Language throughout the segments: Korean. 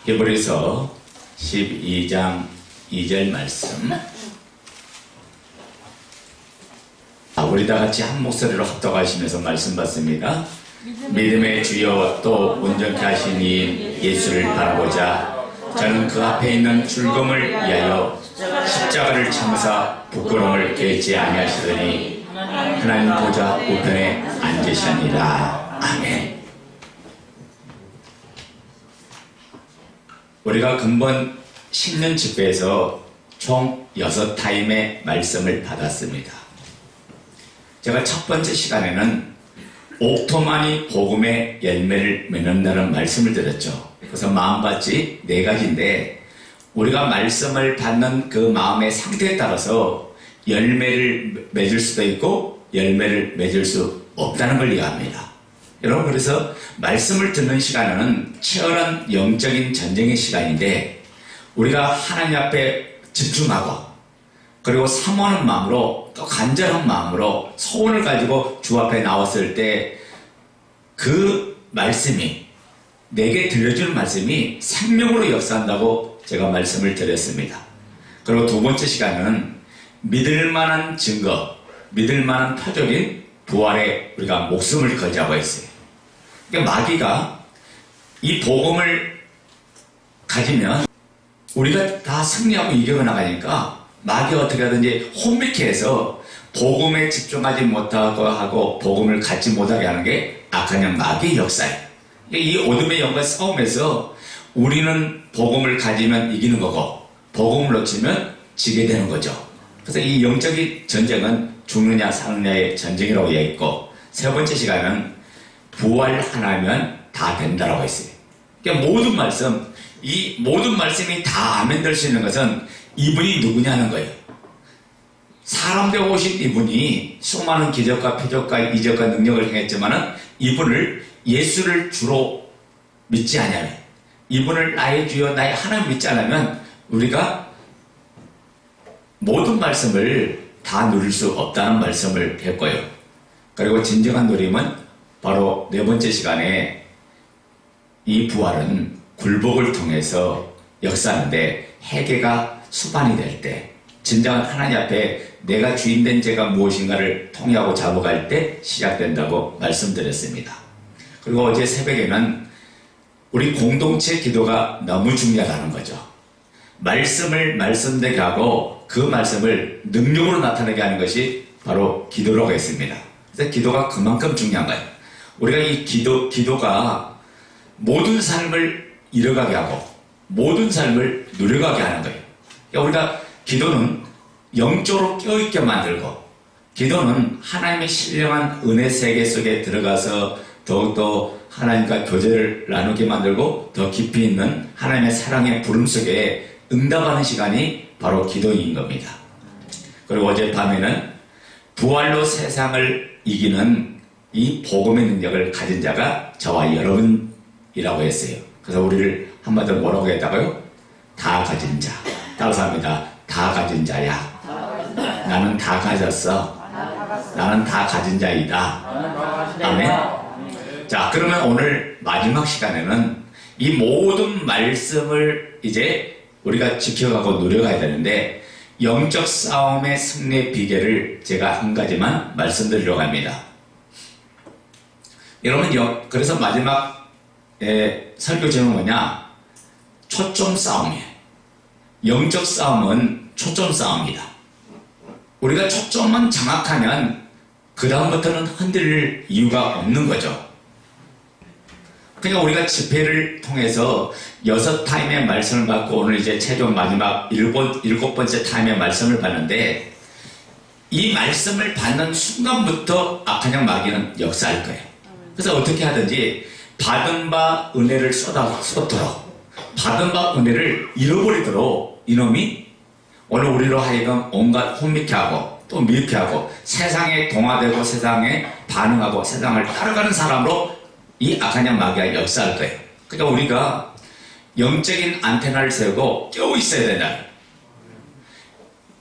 히브리서 12장 2절 말씀. 우리 다 같이 한 목소리로 합독하시면서 말씀 받습니다. 믿음의 주여 또 온전케 하신 이 예수를 바라보자. 저는 그 앞에 있는 즐거움을 위하여 십자가를 참으사 부끄러움을 깨지 아니하시더니 하나님 보좌 우편에 앉으시니라. 아멘. 우리가 근본 신년 집회에서 총 6타임의 말씀을 받았습니다. 제가 첫 번째 시간에는 옥토만이 복음의 열매를 맺는다는 말씀을 드렸죠. 그래서 마음밭이 4가지인데 우리가 말씀을 받는 그 마음의 상태에 따라서 열매를 맺을 수도 있고 열매를 맺을 수 없다는 걸 이해합니다. 여러분, 그래서 말씀을 듣는 시간은 치열한 영적인 전쟁의 시간인데 우리가 하나님 앞에 집중하고 그리고 사모하는 마음으로 또 간절한 마음으로 소원을 가지고 주 앞에 나왔을 때 그 말씀이 내게 들려주는 말씀이 생명으로 역사한다고 제가 말씀을 드렸습니다. 그리고 두 번째 시간은 믿을 만한 증거, 믿을 만한 표적인 부활에 우리가 목숨을 걸자고 했어요. 그러니까 마귀가 이 복음을 가지면 우리가 다 승리하고 이겨 나가니까 마귀가 어떻게 하든지 혼미케 해서 복음에 집중하지 못하고 하고 복음을 갖지 못하게 하는 게 악한 영 마귀의 역사예요. 이 어둠의 영과 싸움에서 우리는 복음을 가지면 이기는 거고 복음을 놓치면 지게 되는 거죠. 그래서 이 영적인 전쟁은 죽느냐 사느냐의 전쟁이라고 이야기했고, 세 번째 시간은 부활 하나면 다 된다라고 했어요. 그러니까 모든 말씀, 이 모든 말씀이 다 아멘 될 수 있는 것은 이분이 누구냐는 거예요. 사람 되어 오신 이분이 수많은 기적과 표적과 이적과 능력을 행했지만은 이분을 예수를 주로 믿지 않으면, 이분을 나의 주여 나의 하나님 믿지 않으면 우리가 모든 말씀을 다 누릴 수 없다는 말씀을 했고요. 그리고 진정한 누림은 바로 4번째 시간에 이 부활은 굴복을 통해서 역사하는데 회개가 수반이 될 때, 진정한 하나님 앞에 내가 주인된 죄가 무엇인가를 통회하고 잡아갈 때 시작된다고 말씀드렸습니다. 그리고 어제 새벽에는 우리 공동체 기도가 너무 중요하다는 거죠. 말씀을 말씀되게 하고 그 말씀을 능력으로 나타내게 하는 것이 바로 기도라고 했습니다. 그래서 기도가 그만큼 중요한 거예요. 우리가 이 기도가 모든 삶을 이뤄가게 하고 모든 삶을 누려가게 하는 거예요. 그러니까 우리가 기도는 영적으로 깨어있게 만들고, 기도는 하나님의 신령한 은혜 세계 속에 들어가서 더욱더 하나님과 교제를 나누게 만들고 더 깊이 있는 하나님의 사랑의 부름 속에 응답하는 시간이 바로 기도인 겁니다. 그리고 어젯밤에는 부활로 세상을 이기는 이 복음의 능력을 가진 자가 저와 여러분이라고 했어요. 그래서 우리를 한마디로 뭐라고 했다고요? 다 가진 자. 따라서 합니다. 다 가진 자야. 나는 다 가졌어. 나는 다 가진 자이다. 아멘. 자, 그러면 오늘 마지막 시간에는 이 모든 말씀을 이제 우리가 지켜가고 누려가야 되는데, 영적 싸움의 승리의 비결을 제가 한 가지만 말씀드리려고 합니다. 여러분, 그래서 마지막 설교 제목은 뭐냐? 초점 싸움이에요. 영적 싸움은 초점 싸움이다. 우리가 초점만 정확하면 그 다음부터는 흔들릴 이유가 없는 거죠. 그러니까 우리가 집회를 통해서 6타임의 말씀을 받고 오늘 이제 최종 마지막 7번째 타임의 말씀을 받는데, 이 말씀을 받는 순간부터 악한 영 마귀는 역사할 거예요. 그래서 어떻게 하든지 받은 바 은혜를 쏟도록, 받은 바 은혜를 잃어버리도록 이놈이 오늘 우리로 하여금 온갖 혼미케 하고 또 미흡해 하고 세상에 동화되고 세상에 반응하고 세상을 따라가는 사람으로 이 악한 영 마귀가 역사할 거예요. 그러니까 우리가 영적인 안테나를 세우고 깨어 있어야 된다.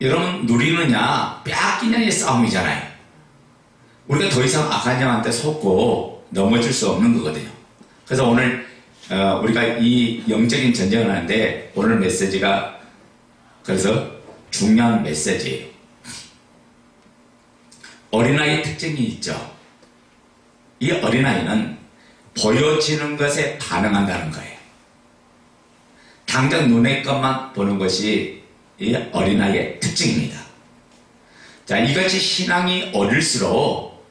여러분, 누리느냐 빼앗기냐의 싸움이잖아요. 우리가 더 이상 악한 영한테 속고 넘어질 수 없는 거거든요. 그래서 오늘 우리가 이 영적인 전쟁을 하는데 오늘 메시지가 그래서 중요한 메시지예요. 어린아이 특징이 있죠. 이 어린아이는 보여지는 것에 반응한다는 거예요. 당장 눈의 것만 보는 것이 이 어린아이의 특징입니다. 자, 이것이 신앙이 어릴수록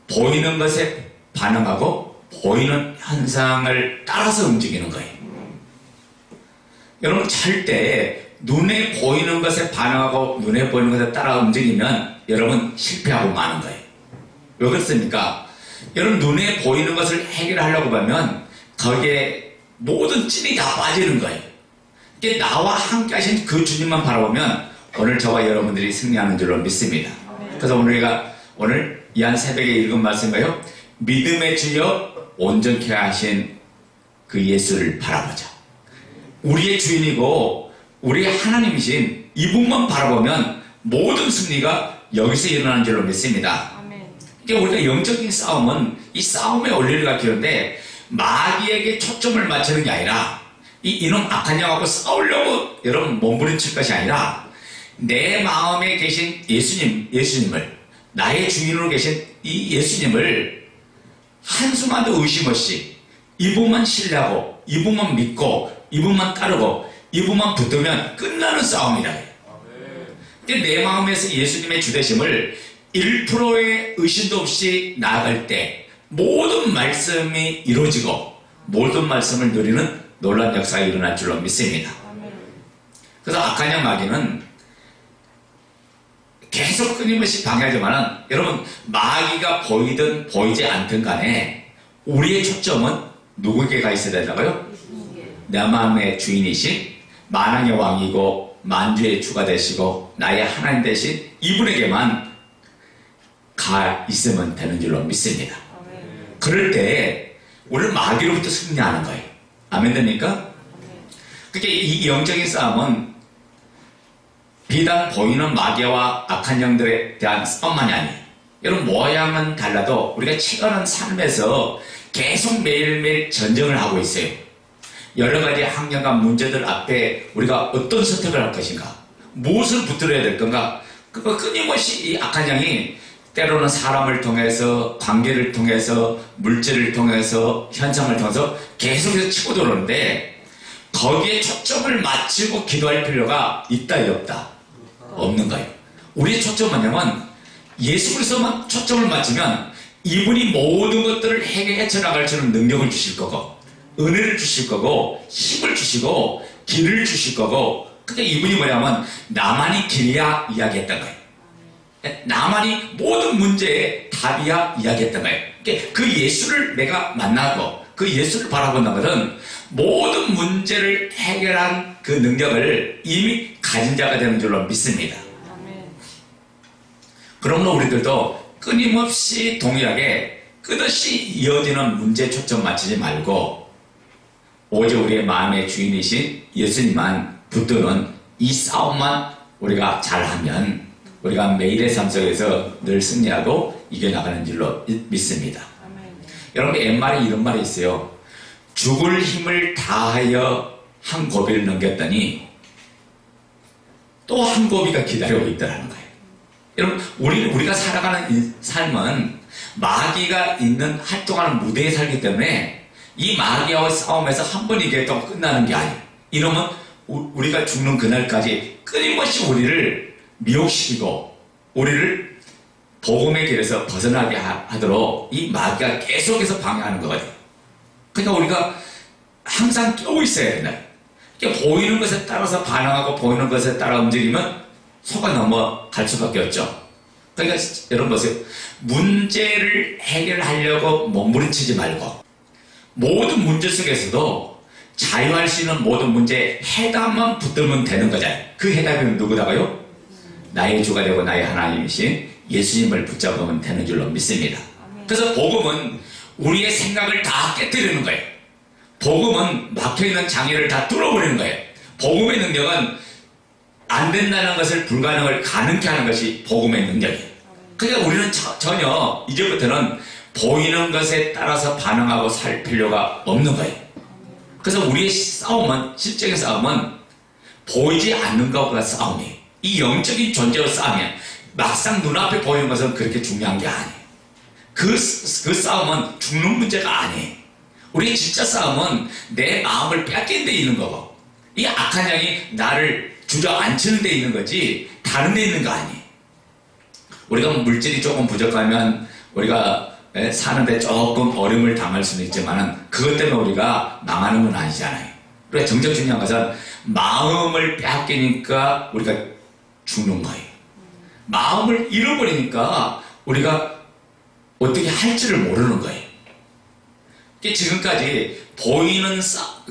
보이는 것에 반응하고 보이는 현상을 따라서 움직이는 거예요. 여러분, 절대 눈에 보이는 것에 반응하고 눈에 보이는 것에 따라 움직이면 여러분 실패하고 마는 거예요. 왜 그렇습니까? 여러분, 눈에 보이는 것을 해결하려고 하면 거기에 모든 찐이 다 빠지는 거예요. 이게 나와 함께 하신 그 주님만 바라보면 오늘 저와 여러분들이 승리하는 줄로 믿습니다. 그래서 우리가 오늘 이한 새벽에 읽은 말씀인가요? 믿음의 주여 온전케 하신 그 예수를 바라보자. 우리의 주인이고 우리의 하나님이신 이분만 바라보면 모든 승리가 여기서 일어나는 줄로 믿습니다. 그러니까 우리가 영적인 싸움은 이 싸움의 원리를 가르치는데 마귀에게 초점을 맞추는 게 아니라 이놈 악한 영하고 싸우려고 여러분 몸부림칠 것이 아니라 내 마음에 계신 예수님을 나의 주인으로 계신 이 예수님을 한순간도 의심 없이 이분만 신뢰하고 이분만 믿고 이분만 따르고 이분만 붙들면 끝나는 싸움이다. 그러니까 내 마음에서 예수님의 주되심을 1%의 의심도 없이 나아갈 때 모든 말씀이 이루어지고 모든 말씀을 누리는 놀라운 역사가 일어날 줄로 믿습니다. 그래서 악한 영 마귀는 계속 끊임없이 방해하지만은 여러분, 마귀가 보이든 보이지 않든 간에 우리의 초점은 누구에게 가 있어야 된다고요? 내 마음의 주인이신 만왕의 왕이고 만주의 주가 되시고 나의 하나님 되신 이분에게만 가 있으면 되는 줄로 믿습니다. 그럴 때 우리는 마귀로부터 승리하는 거예요. 아멘 됩니까? 그러니까 이 영적인 싸움은 비단 보이는 마귀와 악한 영들에 대한 싸움만이 아니에요. 여러분, 모양은 달라도 우리가 치열한 삶에서 계속 매일매일 전쟁을 하고 있어요. 여러 가지 환경과 문제들 앞에 우리가 어떤 선택을 할 것인가, 무엇을 붙들어야 될 건가, 그거 끊임없이 이 악한 영이 때로는 사람을 통해서, 관계를 통해서, 물질을 통해서, 현상을 통해서 계속해서 치고 들어오는데 거기에 초점을 맞추고 기도할 필요가 있다, 없다? 없는 거예요. 우리의 초점은 뭐냐면 예수 그리스도만 초점을 맞추면 이분이 모든 것들을 해결해 나갈 수 있는 능력을 주실 거고 은혜를 주실 거고 힘을 주시고 길을 주실 거고, 근데 이분이 뭐냐면 나만이 길이야 이야기했던 거예요. 나만이 모든 문제의 답이야 이야기했던 거예요. 그 예수를 내가 만나고 그 예수를 바라본다는 것은 모든 문제를 해결한 그 능력을 이미 가진 자가 되는 줄로 믿습니다. 그러므로 우리들도 끊임없이 동일하게 끝없이 이어지는 문제에 초점 맞추지 말고 오직 우리의 마음의 주인이신 예수님만 붙드는 이 싸움만 우리가 잘하면 우리가 매일의 삶 속에서 늘 승리하고 이겨나가는 줄로 믿습니다. 여러분, 옛말에 이런 말이 있어요. 죽을 힘을 다하여 한 고비를 넘겼더니 또 한 고비가 기다리고 있더라는 거예요. 여러분, 우리가 살아가는 삶은 마귀가 있는 활동하는 무대에 살기 때문에 이 마귀와의 싸움에서 한 번 이겨도 끝나는 게 아니에요. 이러면 우리가 죽는 그날까지 끊임없이 우리를 미혹시키고 우리를 복음의 길에서 벗어나게 하도록 이 마귀가 계속해서 방해하는 거거든요. 그러니까 우리가 항상 깨어 있어야 된다. 그러니까 보이는 것에 따라서 반응하고 보이는 것에 따라 움직이면 속아 넘어갈 수밖에 없죠. 그러니까 여러분 보세요. 문제를 해결하려고 몸부림치지 말고 모든 문제 속에서도 자유할 수 있는 모든 문제에 해답만 붙들면 되는 거잖아요. 그 해답은 누구다가요? 나의 주가 되고 나의 하나님이신 예수님을 붙잡으면 되는 줄로 믿습니다. 그래서 복음은 우리의 생각을 다 깨뜨리는 거예요. 복음은 막혀있는 장애를 다 뚫어버리는 거예요. 복음의 능력은 안 된다는 것을 불가능을 가능케 하는 것이 복음의 능력이에요. 그러니까 우리는 전혀 이제부터는 보이는 것에 따라서 반응하고 살 필요가 없는 거예요. 그래서 우리의 싸움은, 실적인 싸움은 보이지 않는 것과 싸움이에요. 이 영적인 존재로 싸우면 막상 눈앞에 보이는 것은 그렇게 중요한 게 아니에요. 그 싸움은 죽는 문제가 아니에요. 우리의 진짜 싸움은 내 마음을 뺏긴 데 있는 거고, 이 악한 영이 나를 주저앉히는 데 있는 거지 다른 데 있는 거 아니에요. 우리가 물질이 조금 부족하면 우리가 사는데 조금 어려움을 당할 수는 있지만 그것 때문에 우리가 망하는 건 아니잖아요. 그러니까 정작 중요한 것은 마음을 빼앗기니까 우리가 죽는 거예요. 마음을 잃어버리니까 우리가 어떻게 할지를 모르는 거예요. 지금까지 보이는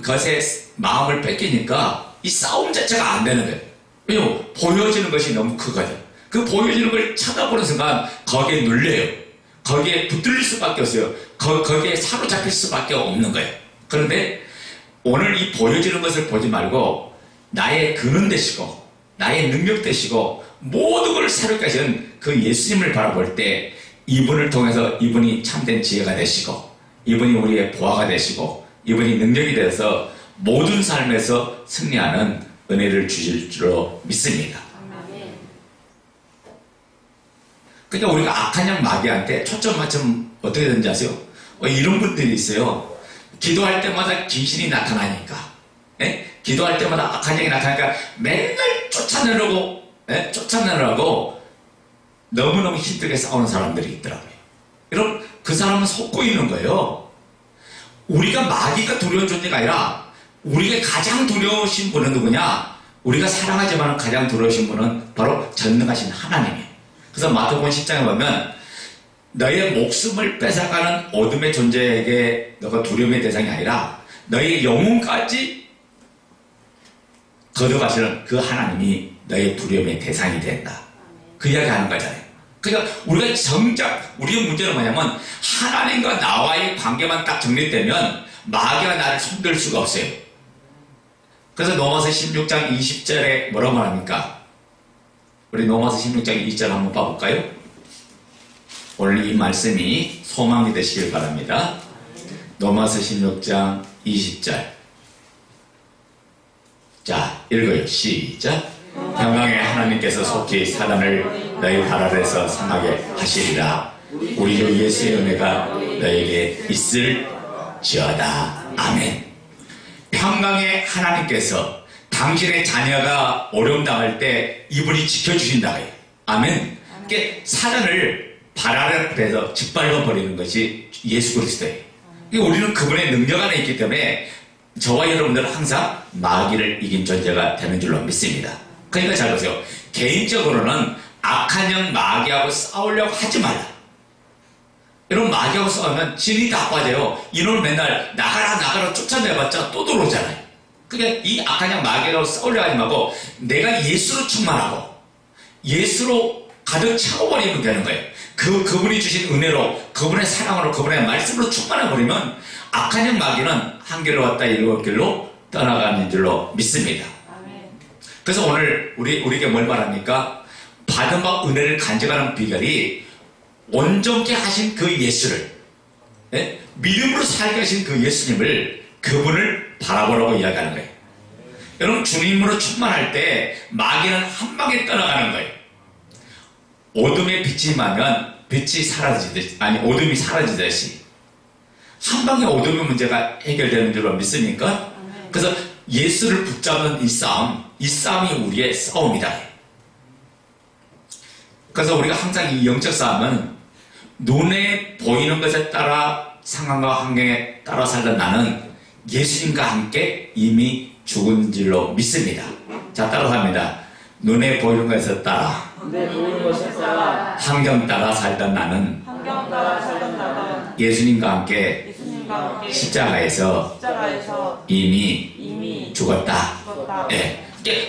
것에 마음을 뺏기니까 이 싸움 자체가 안 되는 거예요. 왜냐면 보여지는 것이 너무 크거든. 그 보여지는 걸 쳐다보는 순간 거기에 눌려요. 거기에 붙들릴 수밖에 없어요. 거기에 사로잡힐 수밖에 없는 거예요. 그런데 오늘 이 보여지는 것을 보지 말고 나의 근원 되시고 나의 능력 되시고 모든 걸 새롭게 하신 그 예수님을 바라볼 때 이분을 통해서 이분이 참된 지혜가 되시고 이분이 우리의 보화가 되시고 이분이 능력이 되어서 모든 삶에서 승리하는 은혜를 주실 줄로 믿습니다. 그러니까 우리가 악한 영 마귀한테 초점 맞추면 어떻게 되는지 아세요? 이런 분들이 있어요. 기도할 때마다 귀신이 나타나니까, 기도할 때마다 악한 영이 나타나니까 맨날 쫓아내려고 너무너무 힘들게 싸우는 사람들이 있더라고요. 여러분, 그 사람은 속고 있는 거예요. 우리가 마귀가 두려운 존재가 아니라 우리가 가장 두려우신 분은 누구냐? 우리가 사랑하지만 가장 두려우신 분은 바로 전능하신 하나님이에요. 그래서 마태복음 10장에 보면 너의 목숨을 뺏어가는 어둠의 존재에게 너가 두려움의 대상이 아니라 너의 영혼까지 거둬가시는 그 하나님이 너의 두려움의 대상이 된다. 그 이야기 하는 거잖아요. 그러니까 우리가 정작 우리의 문제는 뭐냐면 하나님과 나와의 관계만 딱 정립되면 마귀가 나를 손댈 수가 없어요. 그래서 로마서 16장 20절에 뭐라고 말합니까? 우리 로마서 16장 2절 한번 봐볼까요? 오늘 이 말씀이 소망이 되시길 바랍니다. 로마서 16장 20절. 자, 읽어요. 시작. 평강의 하나님께서 속히 사단을 너희 발 아래서 상하게 하시리라. 우리 주 예수의 은혜가 너에게 있을지어다. 아멘. 평강의 하나님께서 당신의 자녀가 어려움 당할 때 이분이 지켜주신다. 아멘. 그러니까 사단을 발 아래에서 짓밟아 버리는 것이 예수 그리스도예요. 그러니까 우리는 그분의 능력 안에 있기 때문에 저와 여러분들은 항상 마귀를 이긴 존재가 되는 줄로 믿습니다. 그러니까 잘 보세요. 개인적으로는 악한 영 마귀하고 싸우려고 하지 말라. 여러분, 마귀하고 싸우면 진이 다 빠져요. 이놈을 맨날 나가라 쫓아내봤자 또 들어오잖아요. 그러니까 이 악한 영 마귀하고 싸우려고 하지 말고 내가 예수로 충만하고 예수로 가득 채워버리면 되는 거예요. 그분이 주신 은혜로, 그분의 사랑으로, 그분의 말씀으로 충만해버리면 악한 영 마귀는 한 길로 왔다 일곱 길로 떠나가는 줄로 믿습니다. 그래서 오늘 우리에게 뭘 말합니까? 받은 바 은혜를 간직하는 비결이 온전케 하신 그 예수를, 믿음으로 살게 하신 그 예수님을, 그분을 바라보라고 이야기하는 거예요. 여러분, 주님으로 충만할 때 마귀는 한 방에 떠나가는 거예요. 어둠에 빛이 임하면 빛이 사라지듯이, 어둠이 사라지듯이 한 방에 어둠의 문제가 해결되는 줄로 믿습니까? 그래서 예수를 붙잡는 이 싸움이 우리의 싸움이다. 그래서 우리가 항상 이 영적 싸움은 눈에 보이는 것에 따라 상황과 환경에 따라 살던 나는 예수님과 함께 이미 죽은 줄로 믿습니다. 자, 따라서 합니다. 눈에 보이는 것에 따라 환경 따라 살던 나는 예수님과 함께 십자가에서 이미 죽었다. 네.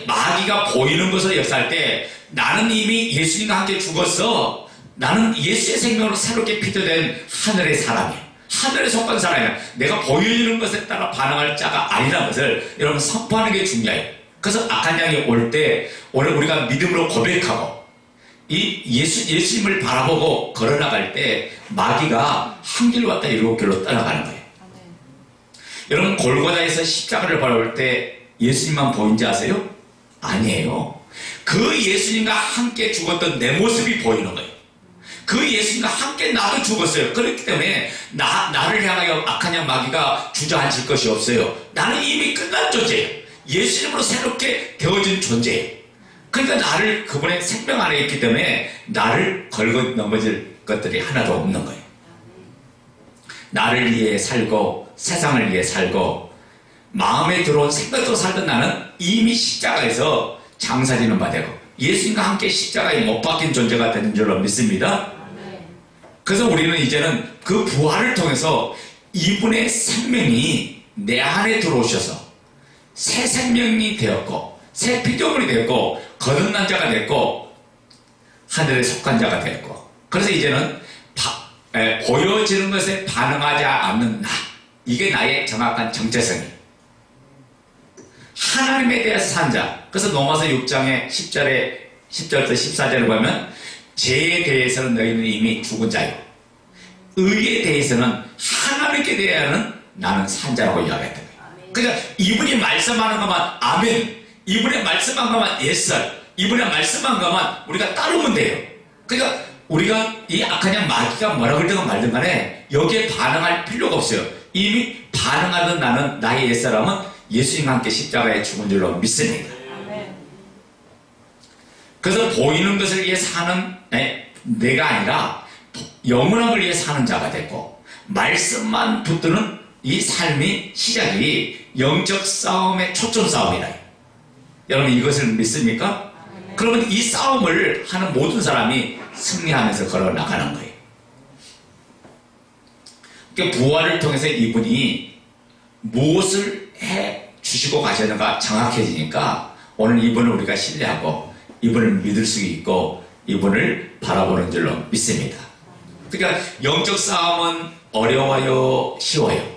마귀가 보이는 것으로 역사할 때 나는 이미 예수님과 함께 죽었어. 나는 예수의 생명으로 새롭게 피조된 하늘의 사람이야. 하늘에 속한 사람이야. 내가 보이는 것에 따라 반응할 자가 아니라는 것을 여러분 선포하는 게 중요해요. 그래서 악한 양이 올 때 오늘 우리가 믿음으로 고백하고 이 예수님을 바라보고 걸어나갈 때 마귀가 한 길 왔다 일곱 길로 떠나가는 거예요. 여러분 골고다에서 십자가를 바라볼 때 예수님만 보인지 아세요? 아니에요. 그 예수님과 함께 죽었던 내 모습이 보이는 거예요. 그 예수님과 함께 나도 죽었어요. 그렇기 때문에 나를 향하여 악한 영 마귀가 주저앉을 것이 없어요. 나는 이미 끝난 존재예요. 예수님으로 새롭게 되어진 존재예요. 그러니까 나를 그분의 생명 안에 있기 때문에 나를 걸고 넘어질 것들이 하나도 없는 거예요. 나를 위해 살고 세상을 위해 살고 마음에 들어온 생각도 살던 나는 이미 십자가에서 장사지는 바 되고 예수님과 함께 십자가에 못 박힌 존재가 되는 줄로 믿습니다. 그래서 우리는 이제는 그 부활을 통해서 이분의 생명이 내 안에 들어오셔서 새 생명이 되었고 새 피조물이 되었고 거듭난 자가 됐고 하늘에 속한 자가 됐고 그래서 이제는 보여지는 것에 반응하지 않는 나, 이게 나의 정확한 정체성이에요. 하나님에 대해서 산 자. 그래서 로마서 6장의 10절부터 14절을 보면 죄에 대해서는 너희는 이미 죽은 자요 의에 대해서는 하나님께 대하여는 나는 산 자라고 이야기했던 거예요. 그러니까 이분이 말씀하는 것만 아멘, 이분이 말씀한 것만 예설, 이분이 말씀한 것만 우리가 따르면 돼요. 그러니까 우리가 이 악한 영 마귀가 뭐라 그러든 말든 간에 여기에 반응할 필요가 없어요. 이미 반응하던 나는 나의 옛사람은 예수님과 함께 십자가에 죽은 줄로 믿습니다. 그래서 보이는 것을 위해 사는 내가 아니라 영원한 걸 위해 사는 자가 됐고 말씀만 붙드는 이 삶이 시작이 영적 싸움의 초점 싸움이라. 여러분 이것을 믿습니까? 그러면 이 싸움을 하는 모든 사람이 승리하면서 걸어 나가는 거예요. 그러니까 부활을 통해서 이분이 무엇을 해 주시고 가셨는가 정확해지니까 오늘 이분을 우리가 신뢰하고 이분을 믿을 수 있고 이분을 바라보는 줄로 믿습니다. 그러니까 영적 싸움은 어려워요? 쉬워요?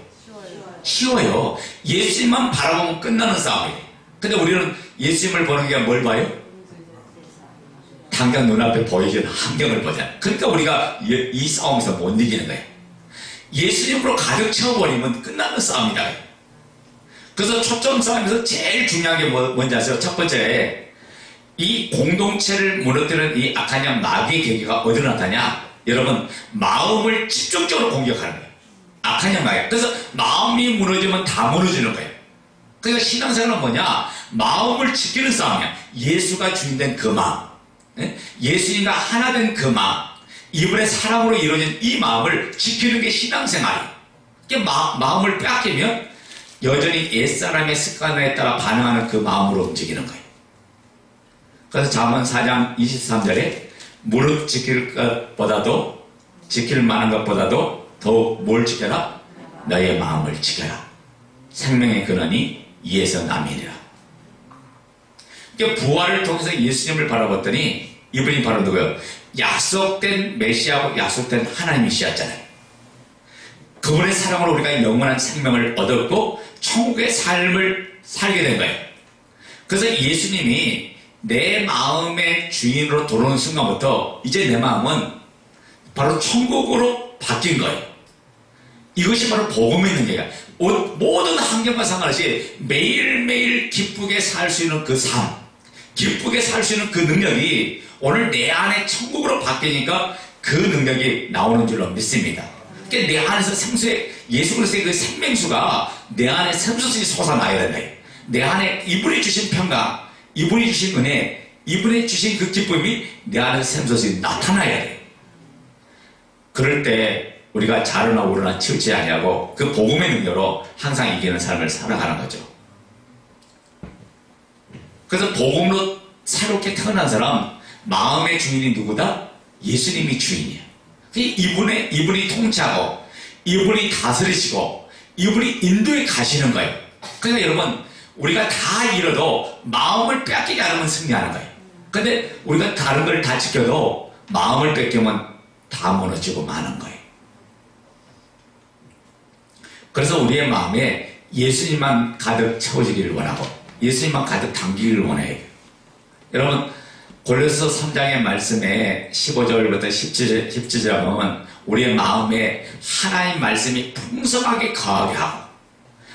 쉬워요. 예수님만 바라보면 끝나는 싸움이에요. 근데 우리는 예수님을 보는 게 뭘 봐요? 당장 눈앞에 보이는 환경을 보잖아요. 그러니까 우리가 이 싸움에서 못 이기는 거예요. 예수님으로 가득 채워버리면 끝나는 싸움이다. 그래서 초점 싸움에서 제일 중요한 게 뭔지 아세요? 첫 번째, 이 공동체를 무너뜨리는 이 악한 영 마귀의 계기가 어디로 나타나냐? 여러분, 마음을 집중적으로 공격하는 거예요. 악한 영 마귀. 그래서 마음이 무너지면 다 무너지는 거예요. 그러니까 신앙생활은 뭐냐? 마음을 지키는 싸움이야. 예수가 주인된 그 마음, 예수님과 하나 된 그 마음, 이분의 사랑으로 이루어진 이 마음을 지키는 게 신앙생활이에요. 마음을 뺏기면 여전히 옛사람의 습관에 따라 반응하는 그 마음으로 움직이는 거예요. 그래서 잠언 4장 23절에 무릇 지킬 것보다도 지킬 만한 것보다도 더 뭘 지켜라? 너의 마음을 지켜라. 생명의 근원이 이에서 남이니라. 그러니까 부활을 통해서 예수님을 바라봤더니 이분이 바로 누구예요? 약속된 메시아고 약속된 하나님이시였잖아요. 그분의 사랑으로 우리가 영원한 생명을 얻었고 천국의 삶을 살게 된 거예요. 그래서 예수님이 내 마음의 주인으로 들어오는 순간부터 이제 내 마음은 바로 천국으로 바뀐 거예요. 이것이 바로 복음에 있는 거예요. 모든 환경과 상관없이 매일매일 기쁘게 살 수 있는 그 삶, 기쁘게 살 수 있는 그 능력이 오늘 내 안에 천국으로 바뀌니까 그 능력이 나오는 줄로 믿습니다. 그러니까 내 안에서 예수 그리스도의 그 생명수가 내 안에 샘솟이 솟아나야 된다. 내 안에 이분이 주신 평강, 이분이 주신 은혜, 이분이 주신 그 기쁨이 내 안에 샘솟이 나타나야 돼. 그럴 때 우리가 자르나 오르나 치우치 아니하고 그 복음의 능력으로 항상 이기는 삶을 살아가는 거죠. 그래서 복음으로 새롭게 태어난 사람, 마음의 주인이 누구다? 예수님이 주인이에요. 이분이 통치하고 이분이 다스리시고 이분이 인도에 가시는 거예요. 그러니까 여러분, 우리가 다 잃어도 마음을 뺏기지 않으면 승리하는 거예요. 근데 우리가 다른 걸 다 지켜도 마음을 뺏기면 다 무너지고 마는 거예요. 그래서 우리의 마음에 예수님만 가득 채워지기를 원하고 예수님만 가득 담기기를 원해요. 여러분, 골로새서 3장의 말씀에 15절부터 17절 보면 우리의 마음에 하나님 말씀이 풍성하게 거하게 하고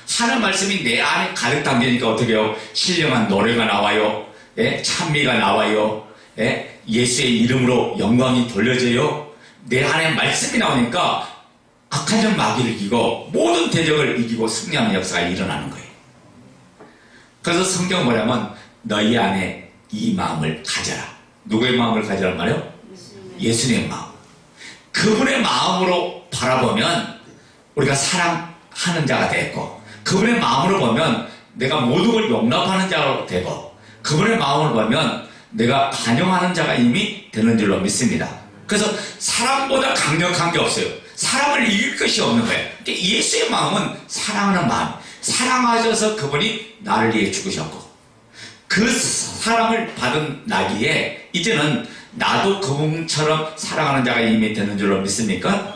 하나님 말씀이 내 안에 가득 담기니까 어떻게 해요? 신령한 노래가 나와요. 예? 찬미가 나와요. 예? 예수의 이름으로 영광이 돌려져요. 내 안에 말씀이 나오니까 악한 점 마귀를 이기고 모든 대적을 이기고 승리하는 역사가 일어나는 거예요. 그래서 성경 뭐냐면 너희 안에 이 마음을 가져라. 누구의 마음을 가져란 말이요? 예수님의 마음. 그분의 마음으로 바라보면 우리가 사랑하는 자가 되고, 그분의 마음으로 보면 내가 모든 걸 용납하는 자가 되고, 그분의 마음을 보면 내가 반영하는 자가 이미 되는 줄로 믿습니다. 그래서 사람보다 강력한 게 없어요. 사람을 이길 것이 없는 거예요. 그러니까 예수의 마음은 사랑하는 마음. 사랑하셔서 그분이 나를 위해 죽으셨고, 그 사랑을 받은 나기에 이제는 나도 그분처럼 사랑하는 자가 이미 되는 줄로 믿습니까?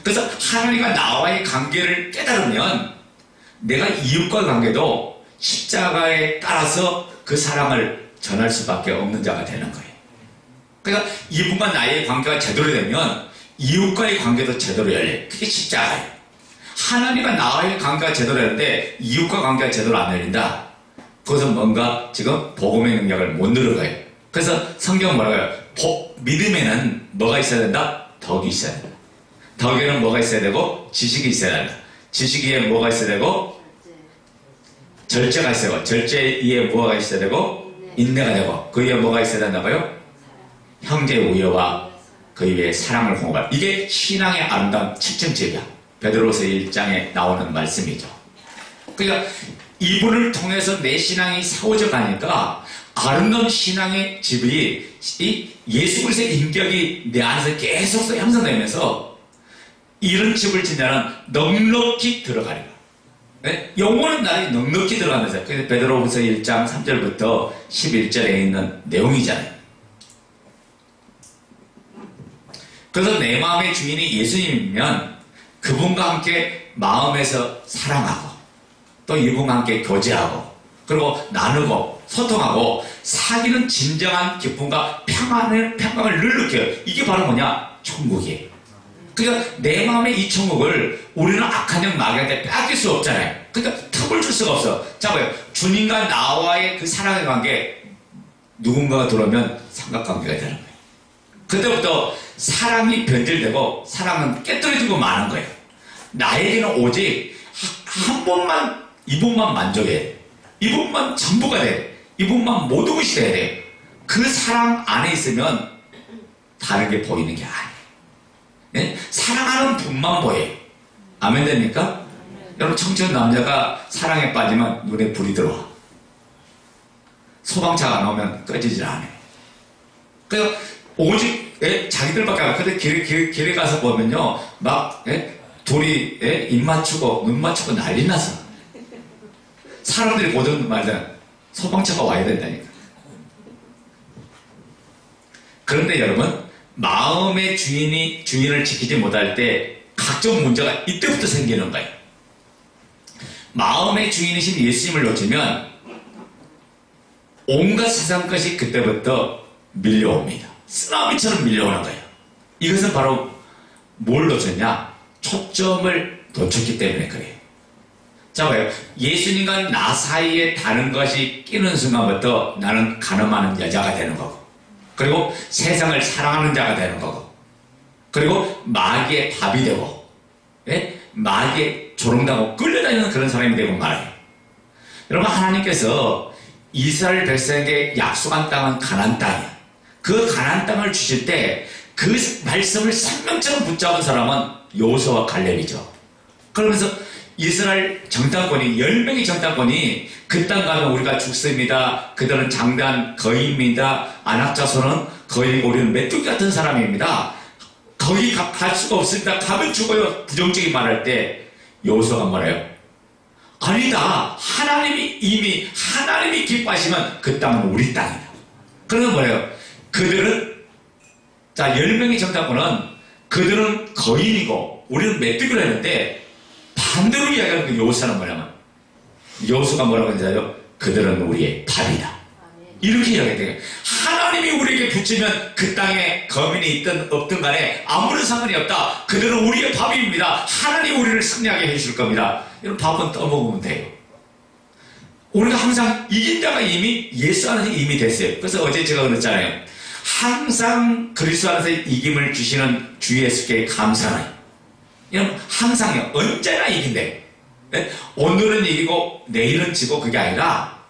그래서 하나님과 나와의 관계를 깨달으면 내가 이웃과 관계도 십자가에 따라서 그 사랑을 전할 수밖에 없는 자가 되는 거예요. 그러니까 이분과 나의 관계가 제대로 되면 이웃과의 관계도 제대로 열려요. 그게 십자가예요. 하나님과 나와의 관계가 제대로 되는데 이웃과 관계가 제대로 안 열린다. 그것은 뭔가 지금 복음의 능력을 못 누른 거예요. 그래서 성경은 뭐라고 해요? 믿음에는 뭐가 있어야 된다? 덕이 있어야 된다. 덕에는 뭐가 있어야 되고 지식이 있어야 된다. 지식 위에 뭐가 있어야 되고 절제가 있어야 되고, 절제 위에 뭐가 있어야 되고 인내가 되고, 그 위에 뭐가 있어야 된다고요? 형제 우애와 그 위에 사랑을 공급할. 이게 신앙의 아름다운 7점집이야. 베드로서 1장에 나오는 말씀이죠. 그러니까 이분을 통해서 내 신앙이 세워져 가니까 아름다운 신앙의 집이 이 예수 그리스도의 인격이 내 안에서 계속 형성되면서 이런 집을 짓냐는 넉넉히 들어가리라. 네? 영원한 날이 넉넉히 들어가면서, 그래서 베드로후서 1장 3절부터 11절에 있는 내용이잖아요. 그래서 내 마음의 주인이 예수님이면 그분과 함께 마음에서 사랑하고 또 이분과 함께 교제하고 그리고 나누고 소통하고 사귀는 진정한 기쁨과 평강을 늘 느껴요. 이게 바로 뭐냐? 천국이에요. 그러니까 내 마음의 이 천국을 우리는 악한 영 마귀한테 뺏길 수 없잖아요. 그러니까 틈을 줄 수가 없어. 자 봐요. 주님과 나와의 그 사랑의 관계, 누군가가 들어오면 삼각관계가 되는 거예요. 그때부터 사랑이 변질되고 사랑은 깨뜨려지고 마는 거예요. 나에게는 오직 한 번만, 이분만 만족해야 돼. 이분만 전부가 돼. 이분만 모든 것이 돼야 돼. 그 사랑 안에 있으면 다른 게 보이는 게 아니에요. 네? 사랑하는 분만 보여요. 아멘 됩니까? 여러분, 청춘 남자가 사랑에 빠지면 눈에 불이 들어와. 소방차가 나오면 꺼지질 않아요. 그래서 오직 자기들밖에 안 근데 길에 가서 보면요, 막 둘이 입 맞추고 눈 맞추고 난리 나서 사람들이 보던 말은 소방차가 와야 된다니까. 그런데 여러분, 마음의 주인을 지키지 못할 때 각종 문제가 이때부터 생기는 거예요. 마음의 주인이신 예수님을 놓치면 온갖 세상 것이 그때부터 밀려옵니다. 쓰나미처럼 밀려오는 거예요. 이것은 바로 뭘 놓쳤냐? 초점을 놓쳤기 때문에 그래요. 자, 봐요. 예수님과 나 사이에 다른 것이 끼는 순간부터 나는 간음하는 여자가 되는 거고, 그리고 세상을 사랑하는 자가 되는 거고, 그리고 마귀의 밥이 되고, 마귀의 조롱당하고 끌려다니는 그런 사람이 되고 말아요. 여러분, 하나님께서 이스라엘 백성에게 약속한 땅은 가나안 땅이에요. 그 가나안 땅을 주실 때 그 말씀을 생명처럼 붙잡은 사람은 여호수아와 갈렙이죠. 그러면서 이스라엘 정탐꾼이 10명의 정탐꾼이 그 땅 가면 우리가 죽습니다. 그들은 장대한 거인입니다. 안악자손은 거인이고 우리는 메뚜기 같은 사람입니다. 거기 갈 수가 없습니다. 가면 죽어요. 부정적인 말할 때 여호수아가 뭐래요? 아니다. 하나님이 기뻐하시면 그 땅은 우리 땅이다. 그러면 뭐래요? 그들은, 자, 10명의 정탐꾼은 그들은 거인이고 우리는 메뚜기로 했는데 반대로 이야기하는 그 여호수아는 뭐냐면, 여호수아가 뭐라고 했냐면 그들은 우리의 밥이다. 이렇게 이야기해요. 하나님이 하나님이 우리에게 붙이면 그 땅에 거민이 있든 없든 간에 아무런 상관이 없다. 그들은 우리의 밥입니다. 하나님 우리를 승리하게 해줄 겁니다. 이런 밥은 떠먹으면 돼요. 우리가 항상 이긴 자가 이미 예수 안에서 이미 됐어요. 그래서 어제 제가 그랬잖아요. 항상 그리스도 안에서 이김을 주시는 주 예수께 감사하는. 여러분 항상요. 언제나 이긴대. 오늘은 이기고 내일은 지고 그게 아니라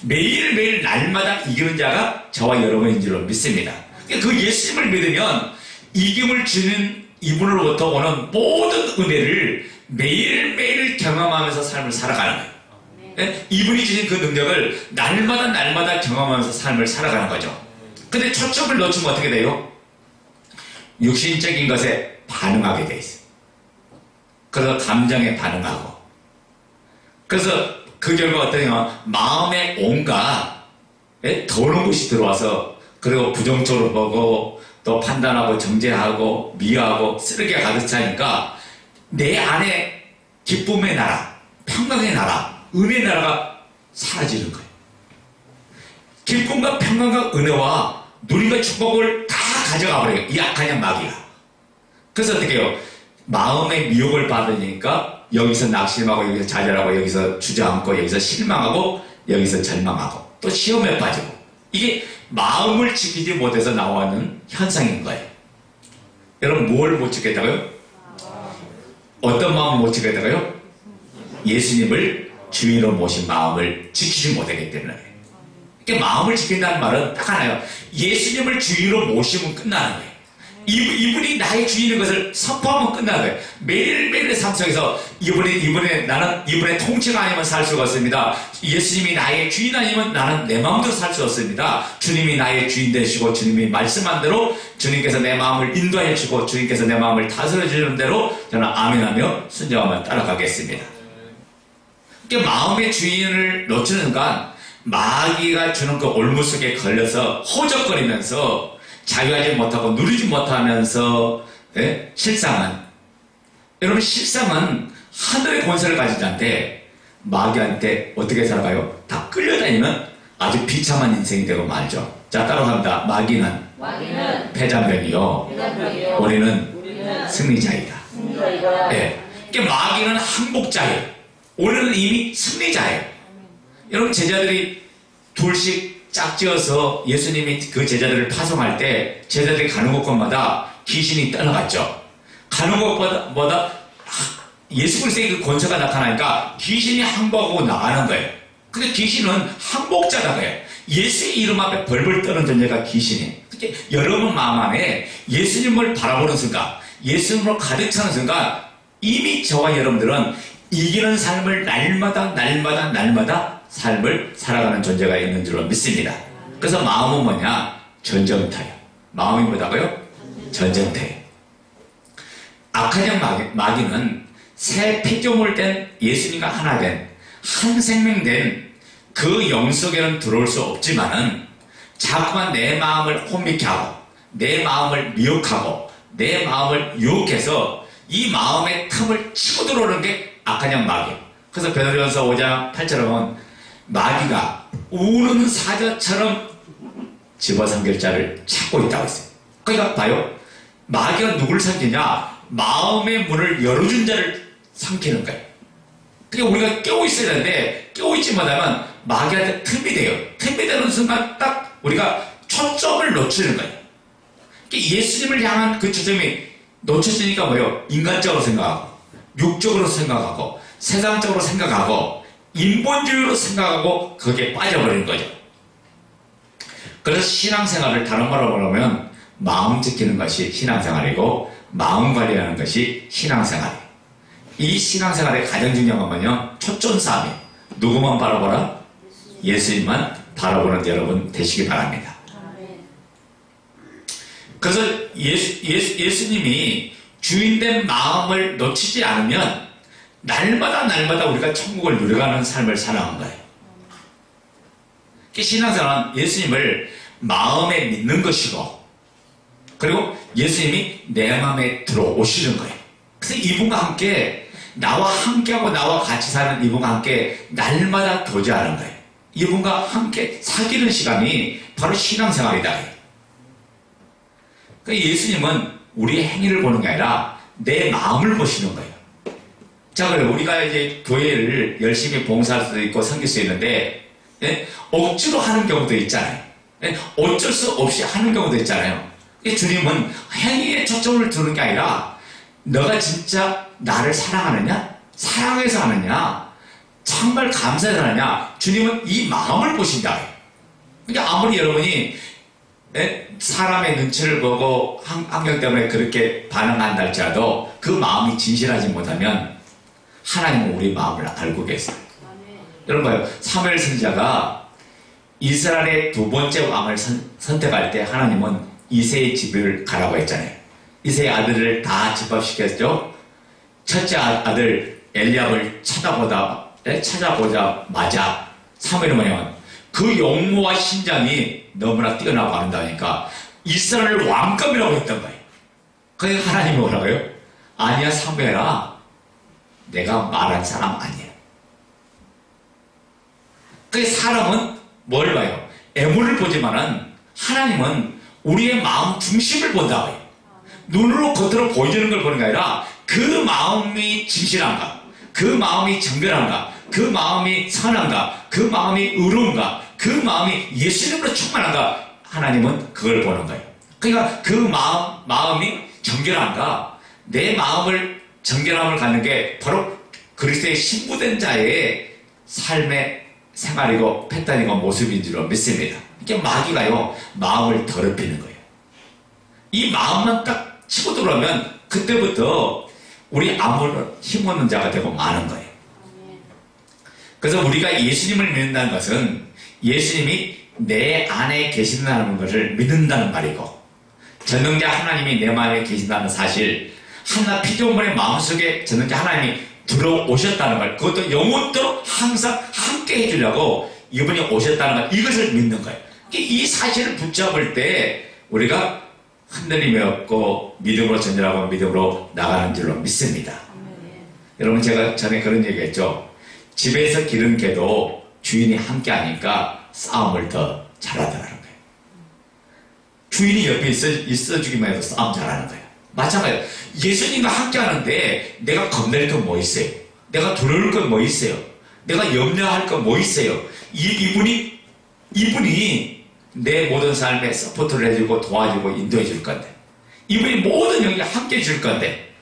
매일매일 날마다 이기는 자가 저와 여러분인 줄로 믿습니다. 그 예수님을 믿으면 이김을 주는 이분으로부터 오는 모든 은혜를 매일매일 경험하면서 삶을 살아가는 거예요. 이분이 주신 그 능력을 날마다 경험하면서 삶을 살아가는 거죠. 근데 초점을 놓치면 어떻게 돼요? 육신적인 것에 반응하게 돼 있어요. 그래서 감정에 반응하고. 그래서 그 결과 어떠냐면 마음에 온갖 더러운 것이 들어와서 그리고 부정적으로 보고 또 판단하고 정죄하고 미워하고 쓰레기가 가득 차니까 내 안에 기쁨의 나라, 평강의 나라, 은혜의 나라가 사라지는 거예요. 기쁨과 평강과 은혜와 누림과 축복을 다 가져가 버려요. 이 악한 마귀가. 그래서 어떻게 해요? 마음의 미혹을 받으니까 여기서 낙심하고 여기서 좌절하고 여기서 주저앉고 여기서 실망하고 여기서 절망하고 또 시험에 빠지고 이게 마음을 지키지 못해서 나오는 현상인 거예요. 여러분 뭘 못 지켰다고요? 어떤 마음을 못 지켰다고요? 예수님을 주인으로 모신 마음을 지키지 못하기 때문에. 그러니까 마음을 지킨다는 말은 딱 하나예요. 예수님을 주인으로 모시면 끝나는 거예요. 이분이 나의 주인인 것을 선포하면 끝나는 거예요. 매일매일의 삶 속에서 나는 이분의 통치가 아니면 살 수가 없습니다. 예수님이 나의 주인 아니면 나는 내 마음대로 살 수 없습니다. 주님이 나의 주인 되시고 주님이 말씀한 대로 주님께서 내 마음을 인도해 주고 주님께서 내 마음을 다스려 주는 대로 저는 아멘하며 순종하며 따라가겠습니다. 그러니까 마음의 주인을 놓치는 순간 마귀가 주는 그 올무 속에 걸려서 호적거리면서 자유하지 못하고 누리지 못하면서 여러분 실상은 하늘의 권세를 가진 자인데 마귀한테 어떻게 살아가요? 다 끌려다니면 아주 비참한 인생이 되고 말죠. 자 따라갑니다. 마귀는 패자병이요 우리는 승리자이다. 그러니까 마귀는 항복자예요. 우리는 이미 승리자예요. 여러분 제자들이 둘씩 짝지어서 예수님이 그 제자들을 파송할 때 제자들이 가는 곳마다 귀신이 떠나갔죠. 가는 곳마다 예수 그리스도의 그 권세가 나타나니까 귀신이 항복하고 나가는 거예요. 근데 귀신은 항복자다 거예요. 예수의 이름 앞에 벌벌 떠는 존재가 귀신이에요. 그러니까 여러분 마음 안에 예수님을 바라보는 순간 예수님으로 가득 차는 순간 이미 저와 여러분들은 이기는 삶을 날마다 삶을 살아가는 존재가 있는 줄로 믿습니다. 그래서 마음은 뭐냐? 전쟁터예요. 마음이 뭐다고요? 전쟁터예요. 악한 마귀는 새 피조물 된 예수님과 하나 된 한 생명 된 그 영 속에는 들어올 수 없지만은 자꾸만 내 마음을 혼미케 하고 내 마음을 미혹하고 내 마음을 유혹해서 이 마음의 틈을 치고 들어오는 게 악한 영 마귀예요. 그래서 베드로전서 5장 8절에 보면 마귀가 우는 사자처럼 집어삼킬 자를 찾고 있다고 했어요. 그러니까 봐요. 마귀가 누구를 삼키냐? 마음의 문을 열어준 자를 삼키는 거예요. 그러니까 우리가 깨고 있어야 되는데 깨고 있지 못하면 마귀한테 틈이 돼요. 틈이 되는 순간 딱 우리가 초점을 놓치는 거예요. 그러니까 예수님을 향한 그 초점이 놓쳤으니까 뭐예요? 인간적으로 생각하고 육적으로 생각하고 세상적으로 생각하고 인본주의로 생각하고 거기에 빠져버리는 거죠. 그래서 신앙생활을 다른 말로 말하면 마음 지키는 것이 신앙생활이고 마음 관리하는 것이 신앙생활이에요. 이 신앙생활의 가장 중요한 건 뭐냐? 초점싸움이에요. 누구만 바라보라? 예수님만 바라보는 여러분 되시기 바랍니다. 그래서 예수님이 주인된 마음을 놓치지 않으면 날마다 우리가 천국을 누려가는 삶을 살아간 거예요. 신앙생활은 예수님을 마음에 믿는 것이고 그리고 예수님이 내 마음에 들어오시는 거예요. 그래서 이분과 함께 나와 함께하고 나와 같이 사는 이분과 함께 날마다 교제하는 거예요. 이분과 함께 사귀는 시간이 바로 신앙생활이다. 그러니까 예수님은 우리의 행위를 보는 게 아니라 내 마음을 보시는 거예요. 자, 그래 우리가 이제 교회를 열심히 봉사할 수도 있고 섬길 수 있는데, 예? 억지로 하는 경우도 있잖아요. 예? 어쩔 수 없이 하는 경우도 있잖아요. 주님은 행위에 초점을 두는 게 아니라 너가 진짜 나를 사랑하느냐? 사랑해서 하느냐? 정말 감사해서 하느냐? 주님은 이 마음을 보신다. 그러니까 아무리 여러분이 사람의 눈치를 보고 환경 때문에 그렇게 반응한다 할지라도 그 마음이 진실하지 못하면 하나님은 우리 마음을 알고 계세요. 여러분 봐요. 사무엘 선지자가 이스라엘의 두 번째 왕을 선택할 때 하나님은 이새의 집을 가라고 했잖아요. 이새의 아들을 다 집합시켰죠. 첫째 아들 엘리압을 찾아보자마자 사무엘은 뭐냐면 그 용모와 신장이 너무나 뛰어나고 아름다우니까 이스라엘 왕감이라고 했던 거예요. 그러니까 하나님이 뭐라고요? 아니야 사무엘아, 내가 말한 사람 아니야. 그 사람은 뭘 봐요? 애물을 보지만은 하나님은 우리의 마음 중심을 본다고요. 눈으로 겉으로 보여주는 걸 보는 게 아니라 그 마음이 진실한가, 그 마음이 정결한가, 그 마음이 선한가, 그 마음이 의로운가, 그 마음이 예수님으로 충만한가, 하나님은 그걸 보는 거예요. 그러니까 그 마음이 정결한가, 내 마음을 정결함을 갖는 게 바로 그리스도의 신부된 자의 삶의 생활이고 패턴이고 모습인 줄로 믿습니다. 이게 마귀가요, 마음을 더럽히는 거예요. 이 마음만 딱 치고 들어오면 그때부터 우리 아무런 힘없는 자가 되고 마는 거예요. 그래서 우리가 예수님을 믿는다는 것은 예수님이 내 안에 계신다는 것을 믿는다는 말이고, 전능자 하나님이 내 마음에 계신다는 사실, 하나 피조물의 마음속에 전능자 하나님이 들어오셨다는 말, 그것도 영원토록 항상 함께 해주려고 이분이 오셨다는 말, 이것을 믿는 거예요. 이 사실을 붙잡을 때 우리가 흔들림이 없고 믿음으로 전진하고 믿음으로 나가는 줄로 믿습니다. 여러분, 제가 전에 그런 얘기했죠. 집에서 기른 개도 주인이 함께 하니까 싸움을 더 잘하더라는 거예요. 주인이 옆에 있어주기만 해도 싸움 잘하는 거예요. 마찬가지로 예수님과 함께 하는데 내가 겁낼 건 뭐 있어요? 내가 두려울 건 뭐 있어요? 내가 염려할 건 뭐 있어요? 이분이 내 모든 삶에 서포트를 해주고 도와주고 인도해 줄 건데, 이분이 모든 영역에 함께 해줄 건데,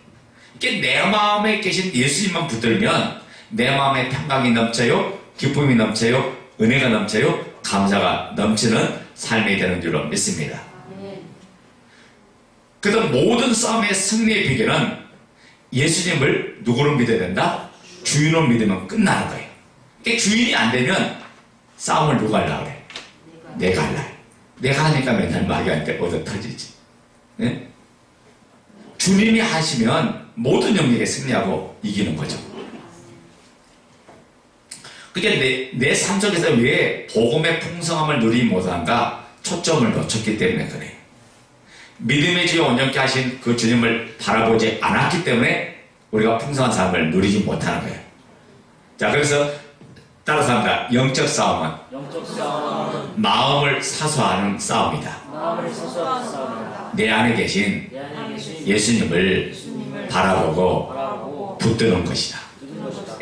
이게 내 마음에 계신 예수님만 붙들면 내 마음에 평강이 넘쳐요, 기쁨이 넘쳐요, 은혜가 넘쳐요, 감사가 넘치는 삶이 되는 줄로 믿습니다. 그래서 모든 싸움의 승리의 비결은 예수님을 누구로 믿어야 된다? 주인으로 믿으면 끝나는 거예요. 그러니까 주인이 안 되면 싸움을 누가 하려고 그래? 내가 하려고. 내가 하니까 맨날 마귀한테 얻어 터지지. 네? 주님이 하시면 모든 영역에 승리하고 이기는 거죠. 그게 내 삶 속에서 왜 복음의 풍성함을 누리지 못한가? 초점을 놓쳤기 때문에 그래요. 믿음의 주여 온전케 하신 그 주님을 바라보지 않았기 때문에 우리가 풍성한 삶을 누리지 못하는 거예요. 자, 그래서 따라서 합니다. 영적 싸움은 마음을 사수하는 싸움이다. 내 안에 계신 예수님을 바라보고 붙드는 것이다.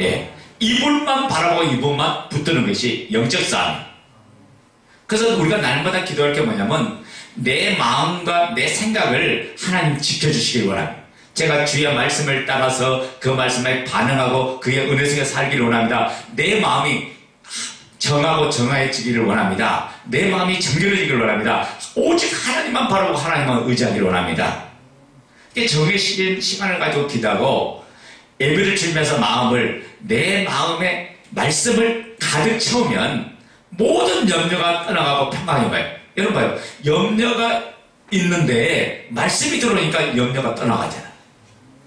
예. 이분만 바라보고 이분만 붙드는 것이 영적 싸움이에요. 그래서 우리가 날마다 기도할 게 뭐냐면 내 마음과 내 생각을 하나님 지켜주시길 원합니다. 제가 주의 말씀을 따라서 그 말씀에 반응하고 그의 은혜 속에 살기를 원합니다. 내 마음이 정하고 정화해지기를 원합니다. 내 마음이 정결해지기를 원합니다. 오직 하나님만 바라보고 하나님만 의지하기를 원합니다. 정해진 시간을 가지고 기도하고 예배를 드리면서 내 마음에 말씀을 가득 채우면 모든 염려가 떠나가고 평강이 와요. 여러분 봐요. 염려가 있는데 말씀이 들어오니까 염려가 떠나가잖아.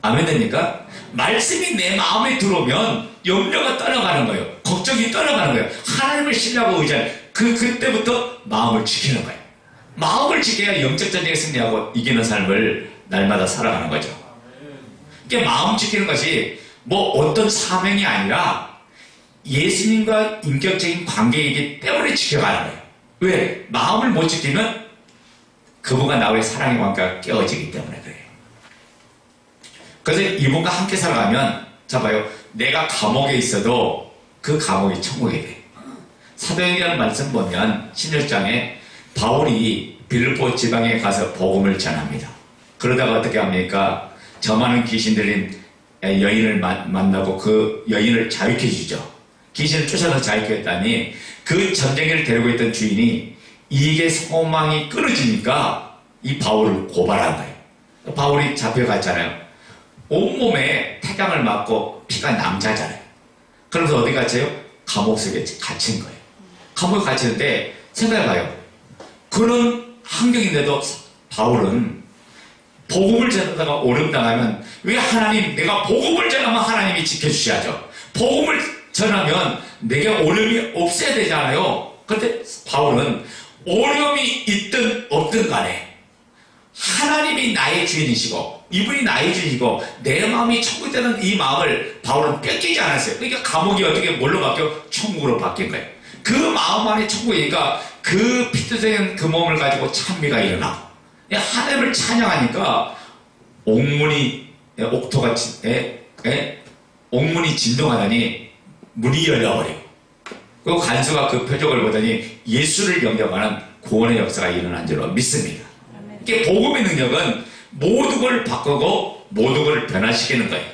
아멘 됩니까? 말씀이 내 마음에 들어오면 염려가 떠나가는 거예요. 걱정이 떠나가는 거예요. 하나님을 신뢰하고 의지하는 그때부터 마음을 지키는 거예요. 마음을 지켜야 영적 전쟁에 승리하고 이기는 삶을 날마다 살아가는 거죠. 이게 마음 지키는 것이 뭐 어떤 사명이 아니라 예수님과 인격적인 관계이기 때문에 지켜가는 거예요. 왜? 마음을 못 지키면 그분과 나와의 사랑의 관계가 깨어지기 때문에 그래요. 그래서 이분과 함께 살아가면, 자 봐요. 내가 감옥에 있어도 그 감옥이 천국이 돼. 사도행전 말씀 보면 신일장에 바울이 빌립보 지방에 가서 복음을 전합니다. 그러다가 어떻게 합니까? 저 많은 귀신 들린 여인을 만나고 그 여인을 자유케 해주죠. 귀신을 쫓아서 자유케 했다니 그 전쟁을 데리고 있던 주인이 이게 소망이 끊어지니까 이 바울을 고발한 거예요. 바울이 잡혀갔잖아요. 온몸에 태강을 맞고 피가 남자잖아요. 그러면서 어디 갇혀요? 감옥 속에 갇힌 거예요. 감옥에 갇히는데 생각해봐요. 그런 환경인데도 바울은 복음을 전하다가 오름당하면 왜 하나님, 내가 복음을 전하면 하나님이 지켜주셔야죠. 복음을 전하면 내게 어려움이 없어야 되잖아요. 그런데 바울은 어려움이 있든 없든 간에 하나님이 나의 주인이시고 이분이 나의 주인이고 내 마음이 천국 되는 이 마음을 바울은 뺏기지 않았어요. 그러니까 감옥이 어떻게 뭘로 바뀌어? 천국으로 바뀐 거예요. 그 마음 안에 천국이니까 그 피투성한 그 몸을 가지고 찬미가 일어나고 하나님을 찬양하니까 옥문이 옥토가 옥문이 진동하더니 문이 열려버리고 그 간수가 그 표적을 보더니 예수를 영접하는 구원의 역사가 일어난 줄로 믿습니다. 이게 복음의 능력은 모든 걸 바꾸고 모든 걸 변화시키는 거예요.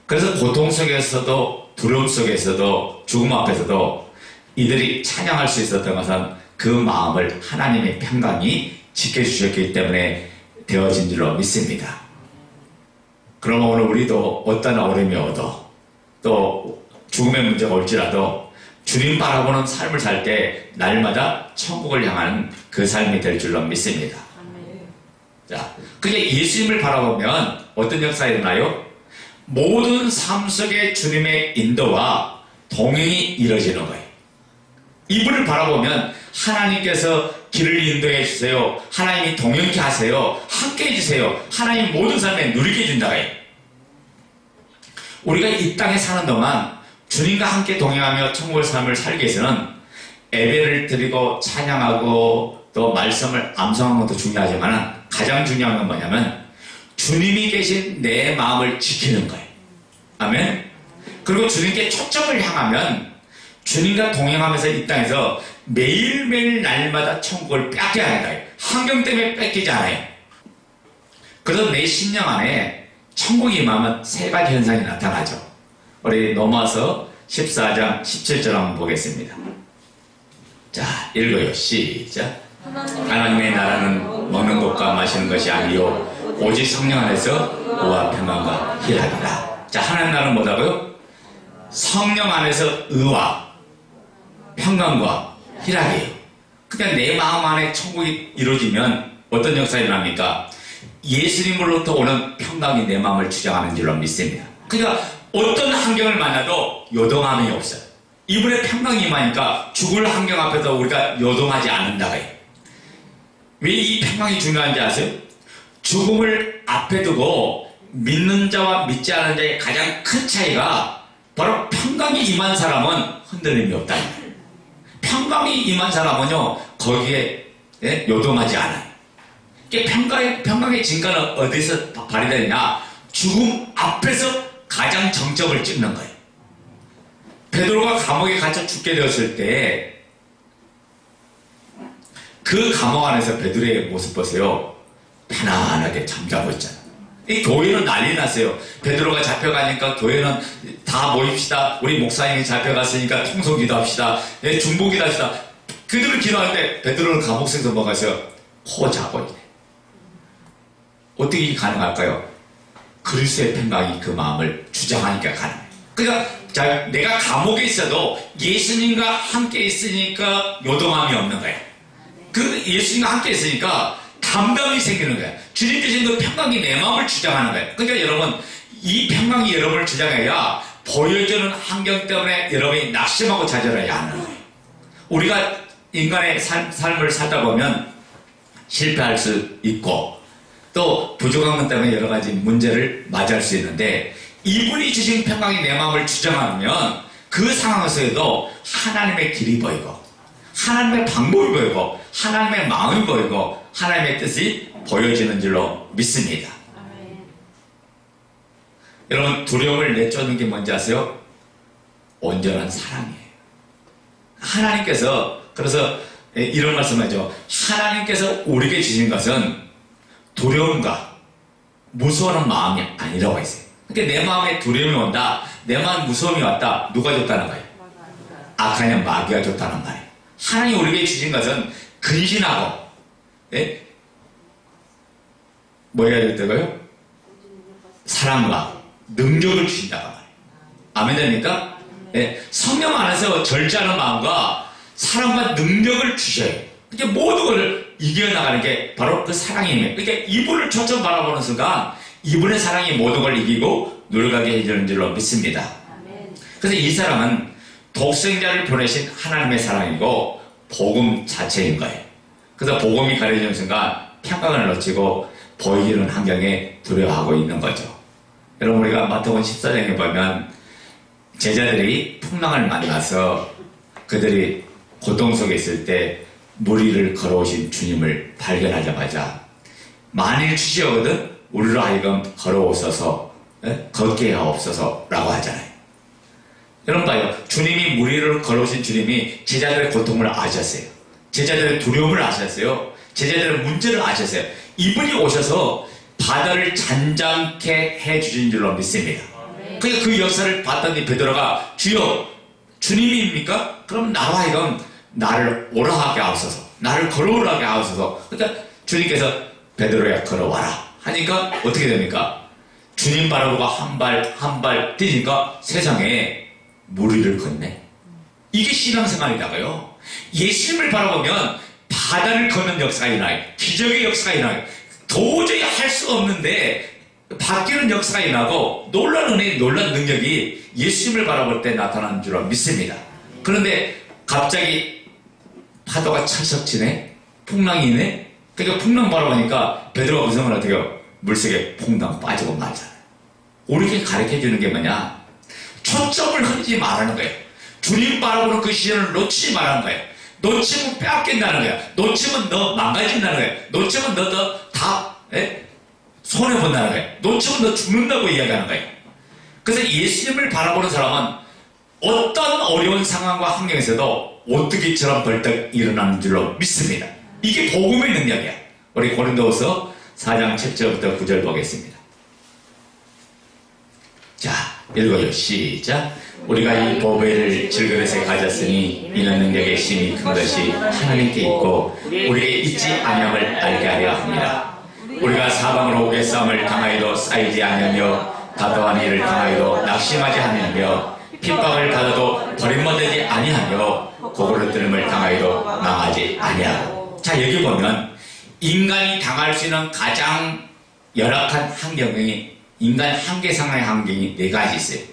그래서 고통 속에서도 두려움 속에서도 죽음 앞에서도 이들이 찬양할 수 있었던 것은 그 마음을 하나님의 평강이 지켜주셨기 때문에 되어진 줄로 믿습니다. 그러면 오늘 우리도 어떤 어려움이 오도 또 죽음의 문제가 올지라도 주님 바라보는 삶을 살 때 날마다 천국을 향하는 그 삶이 될 줄로 믿습니다. 자, 그게 예수님을 바라보면 어떤 역사가 일어나요? 모든 삶 속에 주님의 인도와 동행이 이루어지는 거예요. 이분을 바라보면 하나님께서 길을 인도해 주세요. 하나님이 동행케 하세요. 함께 해주세요. 하나님 모든 삶에 누리게 해준다 해요. 우리가 이 땅에 사는 동안 주님과 함께 동행하며 천국의 삶을 살기 위해서는 예배를 드리고 찬양하고 또 말씀을 암송하는 것도 중요하지만 가장 중요한 건 뭐냐면 주님이 계신 내 마음을 지키는 거예요. 아멘. 그리고 주님께 초점을 향하면 주님과 동행하면서 이 땅에서 매일매일 날마다 천국을 뺏겨야 한다. 환경 때문에 뺏기지 않아요. 그래서 내 심령 안에 천국이 임하면 세 가지 현상이 나타나죠. 우리 넘어서 14장 17절 한번 보겠습니다. 자, 읽어요. 시작. 하나님의 나라는 먹는 것과 마시는 것이 아니요 오직 성령 안에서 의와 평안과 희락이라. 자, 하나님 나라는 뭐라고요? 성령 안에서 의와 평강과 희락이에요. 그러니까 내 마음 안에 천국이 이루어지면 어떤 역사가 일어납니까? 예수님으로부터 오는 평강이 내 마음을 주장하는 줄로 믿습니다. 그러니까 어떤 환경을 만나도 요동함이 없어요. 이분의 평강이 임하니까 죽을 환경 앞에서 우리가 요동하지 않는다고 해요. 왜 이 평강이 중요한지 아세요? 죽음을 앞에 두고 믿는 자와 믿지 않는 자의 가장 큰 차이가 바로 평강이 임한 사람은 흔들림이 없다. 평강이 임한 사람은요 거기에 요동하지 않아요. 평강의 진가는 어디서 발휘되느냐? 죽음 앞에서 가장 정점을 찍는 거예요. 베드로가 감옥에 갇혀 죽게 되었을 때 그 감옥 안에서 베드로의 모습 보세요. 편안하게 잠자고 있잖아요. 이 교회는 난리 났어요. 베드로가 잡혀가니까 교회는 다 모입시다. 우리 목사님이 잡혀갔으니까 통성기도 합시다. 중보기도 합시다. 그들은 기도하는데 베드로는 감옥 속에서 뭐가 있어요? 코 자고 있네. 어떻게 이게 가능할까요? 그리스도의 평강이 그 마음을 주장하니까 가능해요. 그러니까 자, 내가 감옥에 있어도 예수님과 함께 있으니까 요동함이 없는 거예요. 그 예수님과 함께 있으니까 감당이 생기는 거예요. 주님 주신 그 평강이 내 마음을 주장하는 거예요. 그러니까 여러분 이 평강이 여러분을 주장해야 보여주는 환경 때문에 여러분이 낙심하고 좌절하지 않는 거예요. 우리가 인간의 삶을 살다 보면 실패할 수 있고 또 부족한 것 때문에 여러 가지 문제를 맞이할 수 있는데 이분이 주신 평강이 내 마음을 주장하면 그 상황에서도 하나님의 길이 보이고 하나님의 방법이 보이고 하나님의 마음이 보이고 하나님의 뜻이 보여지는 줄로 믿습니다. 여러분, 두려움을 내쫓는 게 뭔지 아세요? 온전한 사랑이에요. 하나님께서 그래서 이런 말씀하죠. 하나님께서 우리에게 주신 것은 두려움과 무서워하는 마음이 아니라고 했어요. 그러니까 내 마음에 두려움이 온다, 내 마음에 무서움이 왔다, 누가 줬다는 거예요? 악한 마귀가 줬다는 말이에요. 하나님이 우리에게 주신 것은 근신하고 뭐 해야 될까요? 사랑과 능력을 주신다고 말이에요. 아멘 됩니까? 성령 안에서 절제하는 마음과 사랑과 능력을 주셔요. 그러니까 모든 것을 이겨나가는 게 바로 그 사랑이에요. 그러니까 이분을 초점 바라보는 순간 이분의 사랑이 모든 걸 이기고 노력하게 해주는 줄로 믿습니다. 그래서 이 사람은 독생자를 보내신 하나님의 사랑이고 복음 자체인 거예요. 그래서 복음이 가려지는 순간 평강을 놓치고 보이는 환경에 두려워하고 있는 거죠. 여러분, 우리가 마태복음 14장에 보면 제자들이 풍랑을 만나서 그들이 고통 속에 있을 때 물 위를 걸어오신 주님을 발견하자마자 만일 주시거든 우리로 하여금 걸어오소서, 걷게 하옵소서 라고 하잖아요. 여러분 봐요. 주님이 물 위를 걸어오신 주님이 제자들의 고통을 아셨어요. 제자들의 두려움을 아셨어요. 제자들의 문제를 아셨어요. 이분이 오셔서 바다를 잔잔케 해주신 줄로 믿습니다. 그러니까 그 역사를 봤더니 베드로가 주여 주님입니까? 그럼 나로 하여금 나를 오라 하게 하옵소서, 나를 걸어오라게 하옵소서. 그러니까 주님께서 베드로야 걸어와라 하니까 어떻게 됩니까? 주님 바라보고 한 발 한 발 뛰니까 세상에 물 위를 걷네. 이게 신앙생활이다가요. 예수님을 바라보면 바다를 걷는 역사가 일어나요. 기적의 역사가 일어나요. 도저히 할 수 없는데 바뀌는 역사가 일어나고 놀라운 은혜, 놀라운 능력이 예수님을 바라볼 때 나타나는 줄 믿습니다. 그런데 갑자기 파도가 철썩 치네? 풍랑이 있네? 그러니까 풍랑 바라보니까 베드로가 무슨 말 어떻게요? 물속에 퐁당 빠지고 말잖아요. 우리에게 가르쳐주는 게 뭐냐? 초점을 흐리지 말라는 거예요. 주님 바라보는 그 시선을 놓치지 말라는 거예요. 놓치면 빼앗긴다는 거야. 놓치면 너 망가진다는 거야. 놓치면 너 다 손해본다는 거야. 놓치면 너 죽는다고 이야기하는 거예요. 그래서 예수님을 바라보는 사람은 어떤 어려운 상황과 환경에서도 오뚜기처럼 벌떡 일어나는 줄로 믿습니다. 이게 복음의 능력이야. 우리 고린도후서 4장 7절부터 9절 보겠습니다. 자, 읽어요. 시작. 우리가 이 보배를 질그릇에 가졌으니 이는 능력의 힘이 큰 것이 하나님께 있고 우리에게 있지 아니함을 알게 하려 합니다. 우리가 사방으로 오개싸움을 당하여도 쌓이지 아니하며 다도한 일을 당하여도 낙심하지 아니하며 핍박을 받아도 버림받지 아니하며 고구려뜨림을 당하여도 망하지 아니하고. 자, 여기 보면 인간이 당할 수 있는 가장 열악한 환경이 인간 한계상의 환경이 4가지 있어요.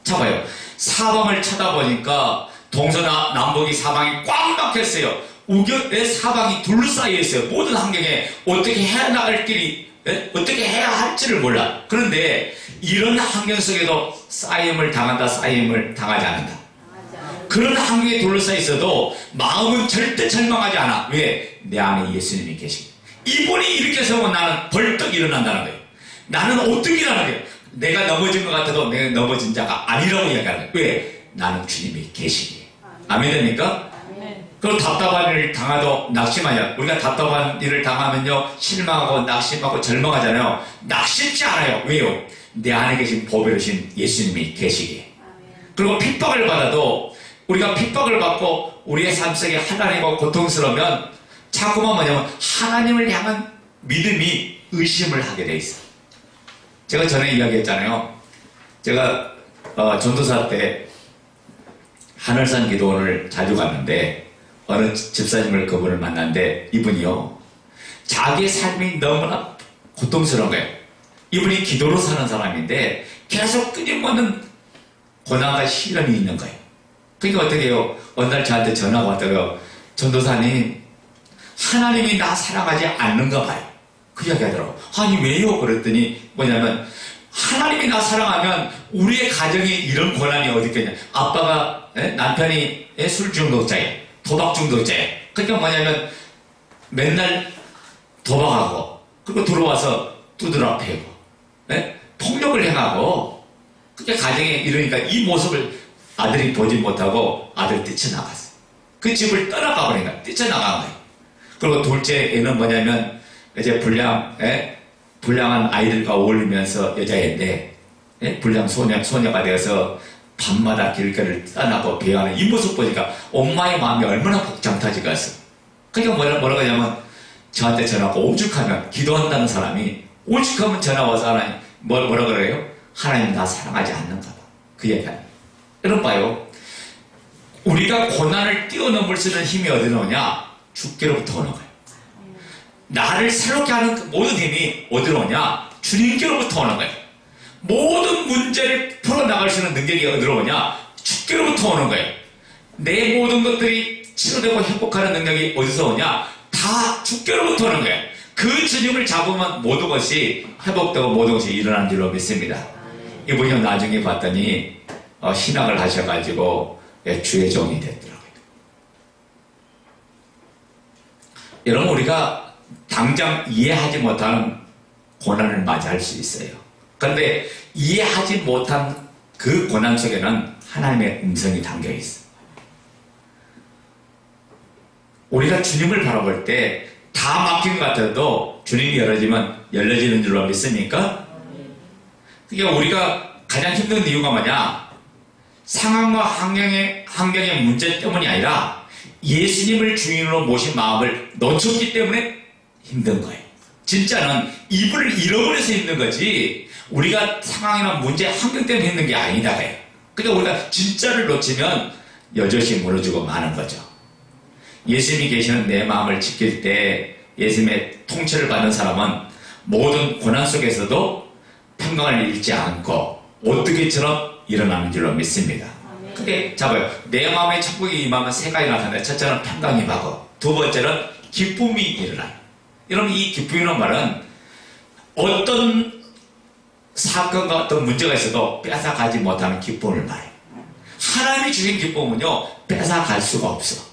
자, 봐요. 사방을 쳐다보니까 동서남북이 사방이 꽉 막혔어요. 우겨내 사방이 둘러싸여 있어요. 모든 환경에 어떻게 해야 나갈 길이, 어떻게 해야 할지를 몰라. 그런데 이런 환경 속에도 쌓임을 당한다, 쌓임을 당하지 않는다. 그런 환경에 둘러싸여 있어도 마음은 절대 절망하지 않아. 왜? 내 안에 예수님이 계시기. 이분이 이렇게 서면 나는 벌떡 일어난다는 거예요. 나는 오뚜기라는 거예요. 내가 넘어진 것 같아도 내가 넘어진 자가 아니라고 이야기하는 거예요. 왜? 나는 주님이 계시기에. 아멘 됩니까? 그리고 답답한 일을 당하도 낙심하냐. 우리가 답답한 일을 당하면요 실망하고 낙심하고 절망하잖아요. 낙심치 않아요. 왜요? 내 안에 계신 보배로신 예수님이 계시기에. 그리고 핍박을 받아도 우리가 핍박을 받고 우리의 삶 속에 하나님과 고통스러우면 자꾸만 뭐냐면 하나님을 향한 믿음이 의심을 하게 돼 있어요. 제가 전에 이야기했잖아요. 제가 전도사 때 하늘산 기도원을 자주 갔는데 어느 집사님을 그분을 만났는데 이분이요 자기의 삶이 너무나 고통스러운 거예요. 이분이 기도로 사는 사람인데 계속 끊임없는 고난과 시련이 있는 거예요. 그러니까 어떻게 해요? 어느 날 저한테 전화가 왔다고요. 전도사님 하나님이 나 사랑하지 않는가 봐요. 그 이야기 하더라고. 아니 왜요? 그랬더니 뭐냐면 하나님이 나 사랑하면 우리의 가정에 이런 고난이 어디 있겠냐. 아빠가 남편이 술 중독자예요. 도박 중독자예요. 그러니까 뭐냐면 맨날 도박하고 그리고 들어와서 두드러 패고 폭력을 행하고 그게 가정에 이러니까 이 모습을 아들이 보지 못하고 아들 뛰쳐나갔어. 그 집을 떠나가 버리니까 뛰쳐나간 거예요. 그리고 둘째 애는 뭐냐면 이제 불량한 아이들과 어울리면서 여자애인데 불량 소녀가 되어서 밤마다 길거리를 떠나고 배회하는 이 모습 보니까 엄마의 마음이 얼마나 복장타지겠어. 그러니까 뭐라고 하냐면 저한테 전화하고 오죽하면 기도한다는 사람이 오죽하면 전화 와서 하나님 뭐라 그래요? 하나님 나 사랑하지 않는가 봐. 그 얘기하는. 여러분 봐요. 우리가 고난을 뛰어넘을 수 있는 힘이 어디 나오냐? 주께로부터 오는 거예요. 나를 새롭게 하는 그 모든 힘이 어디로 오냐? 주님께로부터 오는 거예요. 모든 문제를 풀어나갈 수 있는 능력이 어디로 오냐? 주께로부터 오는 거예요. 내 모든 것들이 치료되고 회복하는 능력이 어디서 오냐? 다 주께로부터 오는 거예요. 그 주님을 잡으면 모든 것이 회복되고 모든 것이 일어나는 줄로 믿습니다. 이분이 나중에 봤더니 신학을 하셔가지고 주의 종이 됐더라고요. 여러분 우리가 당장 이해하지 못하는 고난을 맞이할 수 있어요. 그런데 이해하지 못한 그 고난 속에는 하나님의 음성이 담겨 있어요. 우리가 주님을 바라볼 때 다 막힌 것 같아도 주님이 열려지는 줄로 믿습니까? 그러니까 우리가 가장 힘든 이유가 뭐냐? 상황과 환경의 문제 때문이 아니라 예수님을 주인으로 모신 마음을 놓쳤기 때문에 힘든 거예요. 진짜는 이분을 잃어버려서 힘든 거지 우리가 상황이나 문제, 환경 때문에 힘든 게 아니다. 그러니까 우리가 진짜를 놓치면 여럿이 무너지고 마는 거죠. 예수님이 계시는 내 마음을 지킬 때 예수님의 통치를 받는 사람은 모든 고난 속에서도 평강을 잃지 않고 오뜨기처럼 일어나는 줄로 믿습니다. 근데 잡아요. 내 마음에 천국이 임하면 세 가지 나타나요. 첫째는 평강이 임하고 두 번째는 기쁨이 일어나요. 여러분 이 기쁨이라는 말은 어떤 사건과 어떤 문제가 있어도 뺏어가지 못하는 기쁨을 말해요. 하나님이 주신 기쁨은요 뺏어갈 수가 없어.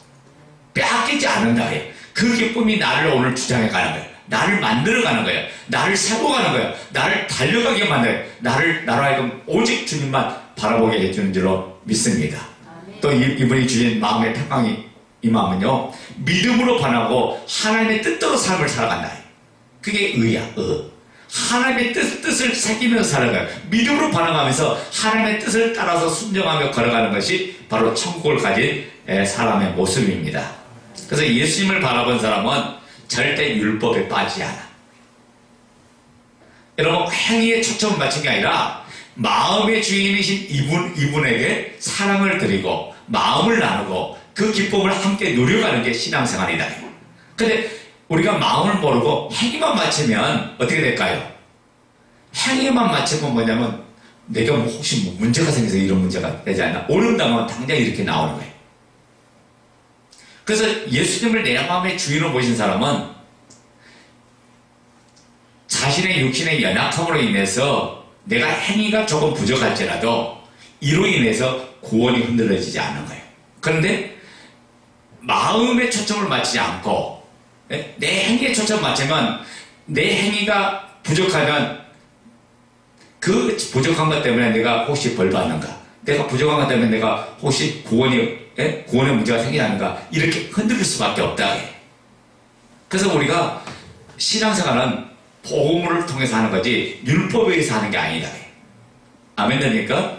빼앗기지 않는다 해요. 그 기쁨이 나를 오늘 주장해 가는 거예요. 나를 만들어 가는 거예요. 나를 세워 가는 거예요. 나를 달려가게 만들어요. 나로 하여금 오직 주님만 바라보게 해주는 줄로 믿습니다. 또 이분이 주신 마음의 평강이 임하면요 믿음으로 반하고 하나님의 뜻대로 삶을 살아간다 해요. 그게 의야. 하나님의 뜻을 새기면서 살아가요. 믿음으로 반응하면서 하나님의 뜻을 따라서 순종하며 걸어가는 것이 바로 천국을 가진 사람의 모습입니다. 그래서 예수님을 바라본 사람은 절대 율법에 빠지지 않아. 여러분 행위에 초점을 맞춘 게 아니라 마음의 주인이신 이분에게 사랑을 드리고 마음을 나누고 그 기쁨을 함께 누려가는 게 신앙생활이다. 근데 우리가 마음을 모르고 행위만 맞추면 어떻게 될까요? 행위만 맞추면 뭐냐면 내가 혹시 문제가 생겨서 이런 문제가 되지 않나? 오른다면 당장 이렇게 나오는 거예요. 그래서 예수님을 내 마음의 주인으로 보신 사람은 자신의 육신의 연약함으로 인해서 내가 행위가 조금 부족할지라도 이로 인해서 구원이 흔들어지지 않는 거예요. 그런데 마음의 초점을 맞추지 않고 내 행위에 초점을 맞추면 내 행위가 부족하면 그 부족한 것 때문에 내가 혹시 벌 받는가? 내가 부족한 것 때문에 내가 혹시 구원의 문제가 생기는가? 이렇게 흔들릴 수밖에 없다. 그래서 우리가 신앙생활은 복음을 통해서 하는 거지 율법에 의해서 하는 게 아니다. 아멘 됩니까?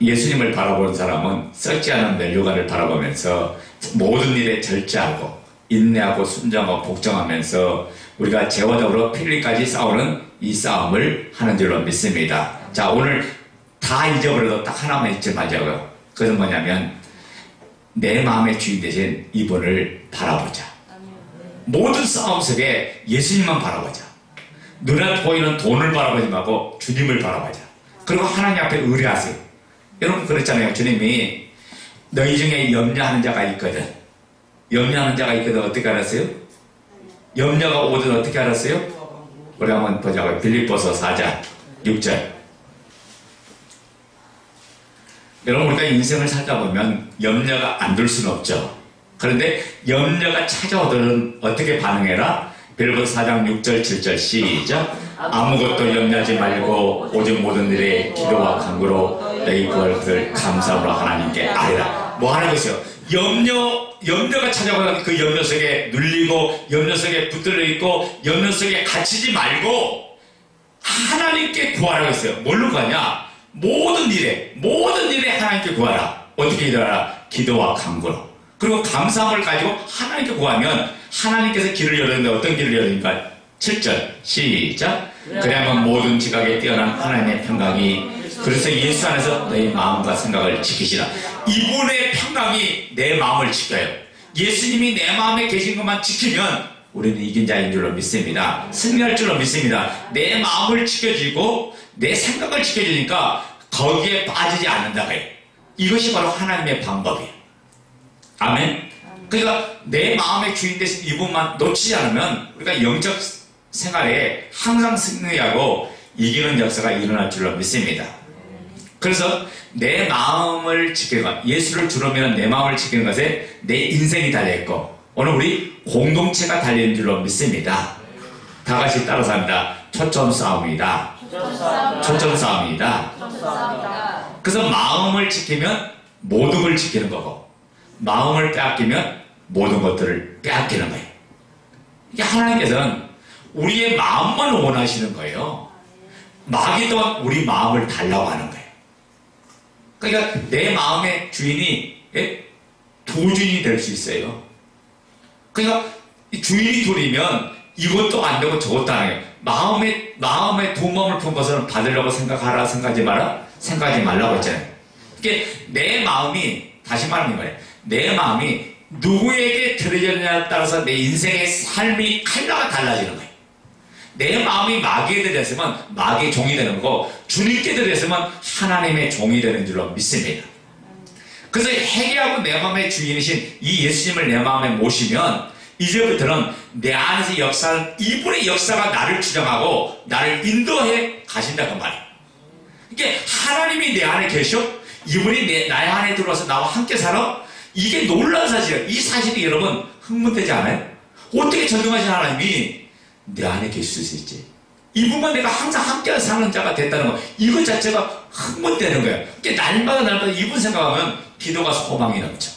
예수님을 바라보는 사람은 썩지 않은 멸류관을 바라보면서 모든 일에 절제하고 인내하고 순종하고 복종하면서 우리가 죄와 더불어 필리까지 싸우는 이 싸움을 하는 줄로 믿습니다. 자, 오늘 다 잊어버려도 딱 하나만 잊지 말자고요. 그것은 뭐냐면 내 마음의 주인 대신 이분을 바라보자. 모든 싸움 속에 예수님만 바라보자. 눈에 보이는 돈을 바라보지 말고 주님을 바라보자. 그리고 하나님 앞에 의뢰하세요. 여러분 그랬잖아요. 주님이 너희 중에 염려하는 자가 있거든. 염려하는 자가 있거든. 어떻게 알았어요? 염려가 오든 어떻게 알았어요? 우리 한번 보자고요. 빌립보서 4장 6절. 여러분, 우리가 인생을 살다 보면 염려가 안 들 수는 없죠. 그런데 염려가 찾아오더라도 어떻게 반응해라? 빌립보서 4장 6절 7절 시작. 아무것도 염려하지 말고 오직 모든 일에 기도와 간구로 너희 구할 것을 감사함으로 하나님께 아뢰라. 뭐 하는 것이요? 염려가 찾아오면 그 염려 속에 눌리고 염려 속에 붙들려 있고 염려 속에 갇히지 말고 하나님께 구하라고 했어요. 뭘로 가냐? 모든 일에 하나님께 구하라. 어떻게 기도하라? 기도와 간구로. 그리고 감사함을 가지고 하나님께 구하면 하나님께서 길을 열었는데 어떤 길을 열으니까 7절 시작. 그래야만 모든 지각에 뛰어난 하나님의 평강이 그래서 예수 안에서 너희 마음과 생각을 지키시라. 이분의 평강이 내 마음을 지켜요. 예수님이 내 마음에 계신 것만 지키면 우리는 이긴 자인 줄로 믿습니다. 승리할 줄로 믿습니다. 내 마음을 지켜주고 내 생각을 지켜주니까 거기에 빠지지 않는다고 해요. 이것이 바로 하나님의 방법이에요. 아멘. 그러니까 내 마음의 주인 되신 이분만 놓치지 않으면 우리가 영적 생활에 항상 승리하고 이기는 역사가 일어날 줄로 믿습니다. 그래서 내 마음을 지키는 것, 예수를 주로 믿는 내 마음을 지키는 것에 내 인생이 달려있고 오늘 우리 공동체가 달려있는 줄로 믿습니다. 다 같이 따라서 합니다. 초점 싸움이다. 초점 싸움이다. 그래서 마음을 지키면 모든 걸 지키는 거고 마음을 빼앗기면 모든 것들을 빼앗기는 거예요. 이게 하나님께서는 우리의 마음만 원하시는 거예요. 마귀 또한 우리 마음을 달라고 하는 거예요. 그러니까 내 마음의 주인이 두 주인이 될 수 있어요. 그러니까 주인이 둘이면 이것도 안 되고 저것도 안 해요. 마음에 두 마음을 푼 것은 받으려고 생각하라, 생각하지 마라, 생각하지 말라고 했잖아요. 그러니까 내 마음이, 다시 말하는 거예요. 내 마음이 누구에게 들어졌냐에 따라서 내 인생의 삶이 칼라가 달라지는 거예요. 내 마음이 마귀에 들어있으면 마귀의 종이 되는 거고 주님께 들어있으면 하나님의 종이 되는 줄로 믿습니다. 그래서 회개하고 내 마음의 주인이신 이 예수님을 내 마음에 모시면 이제부터는 내 안에서 역사는 이분의 역사가 나를 주장하고 나를 인도해 가신다고 말이에요. 이게 하나님이 내 안에 계셔? 이분이 나의 안에 들어와서 나와 함께 살아? 이게 놀라운 사실이에요. 이 사실이 여러분 흥분되지 않아요? 어떻게 전능하신 하나님이 내 안에 계실 수 있지? 이분만 내가 항상 함께 사는 자가 됐다는 거, 이것 자체가 흥분되는 거예요. 그러니까 날마다 이분 생각하면 기도가 소망이 넘쳐.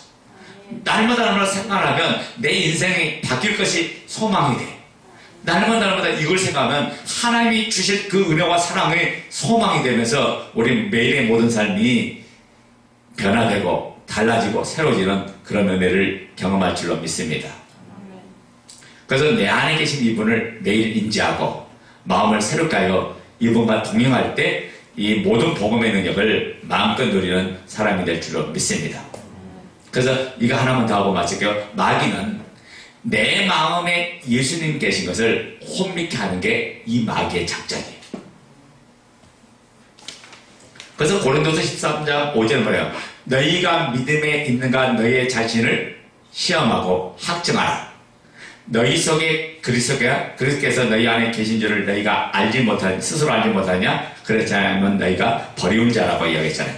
날마다 생각하면 내 인생이 바뀔 것이 소망이 돼. 날마다 이걸 생각하면 하나님이 주실 그 은혜와 사랑의 소망이 되면서 우리 매일의 모든 삶이 변화되고 달라지고 새로워지는 그런 은혜를 경험할 줄로 믿습니다. 그래서 내 안에 계신 이분을 매일 인지하고 마음을 새롭게 하여 이분과 동행할 때 이 모든 복음의 능력을 마음껏 누리는 사람이 될 줄로 믿습니다. 그래서 이거 하나만 더 하고 마칠게요. 마귀는 내 마음에 예수님 계신 것을 혼미케 하는 게 이 마귀의 작전이에요. 그래서 고린도서 13장 5절에 뭐래요? 너희가 믿음에 있는가 너희의 자신을 시험하고 학증하라. 너희 속에 그리스도께서 너희 안에 계신 줄을 너희가 스스로 알지 못하냐? 그렇지 않으면 너희가 버리운 자라고 이야기했잖아요.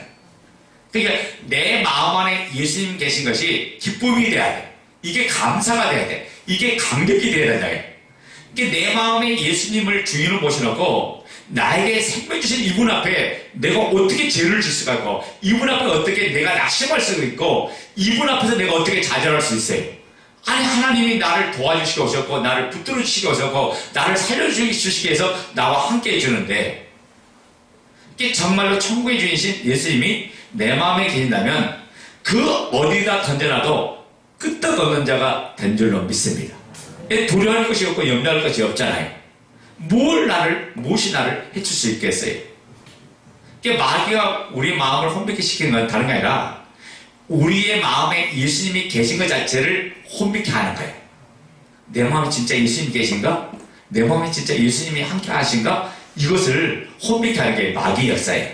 그러니까 내 마음 안에 예수님 계신 것이 기쁨이 돼야 돼. 이게 감사가 돼야 돼. 이게 감격이 돼야 된다. 이게 내 마음에 예수님을 주인으로 모셔놓고 나에게 생명 주신 이분 앞에 내가 어떻게 죄를 질 수가 있고 이분 앞에 어떻게 내가 낙심할 수가 있고 이분 앞에서 내가 어떻게 좌절할 수 있어요. 아니 하나님이 나를 도와주시기 오셨고 나를 붙들어 주시기 오셨고 나를 살려주시기 위해서 나와 함께 해주는데 이게 정말로 천국의 주인이신 예수님이 내 마음에 계신다면 그 어디다 던져놔도 끄떡없는 자가 된 줄로 믿습니다. 두려워할 것이 없고 염려할 것이 없잖아요. 무엇이 나를 해칠 수 있겠어요? 마귀가 우리 마음을 혼미케 시키는 건 다른 게 아니라 우리의 마음에 예수님이 계신 것 자체를 혼미케 하는 거예요. 내 마음에 진짜 예수님이 계신가? 내 마음에 진짜 예수님이 함께 하신가? 이것을 혼미케 하는 게 마귀의 역사예요.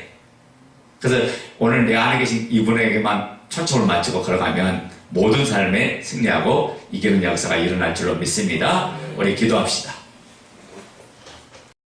그래서 오늘 내 안에 계신 이분에게만 초점을 맞추고 걸어가면 모든 삶에 승리하고 이기는 역사가 일어날 줄로 믿습니다. 우리 기도합시다.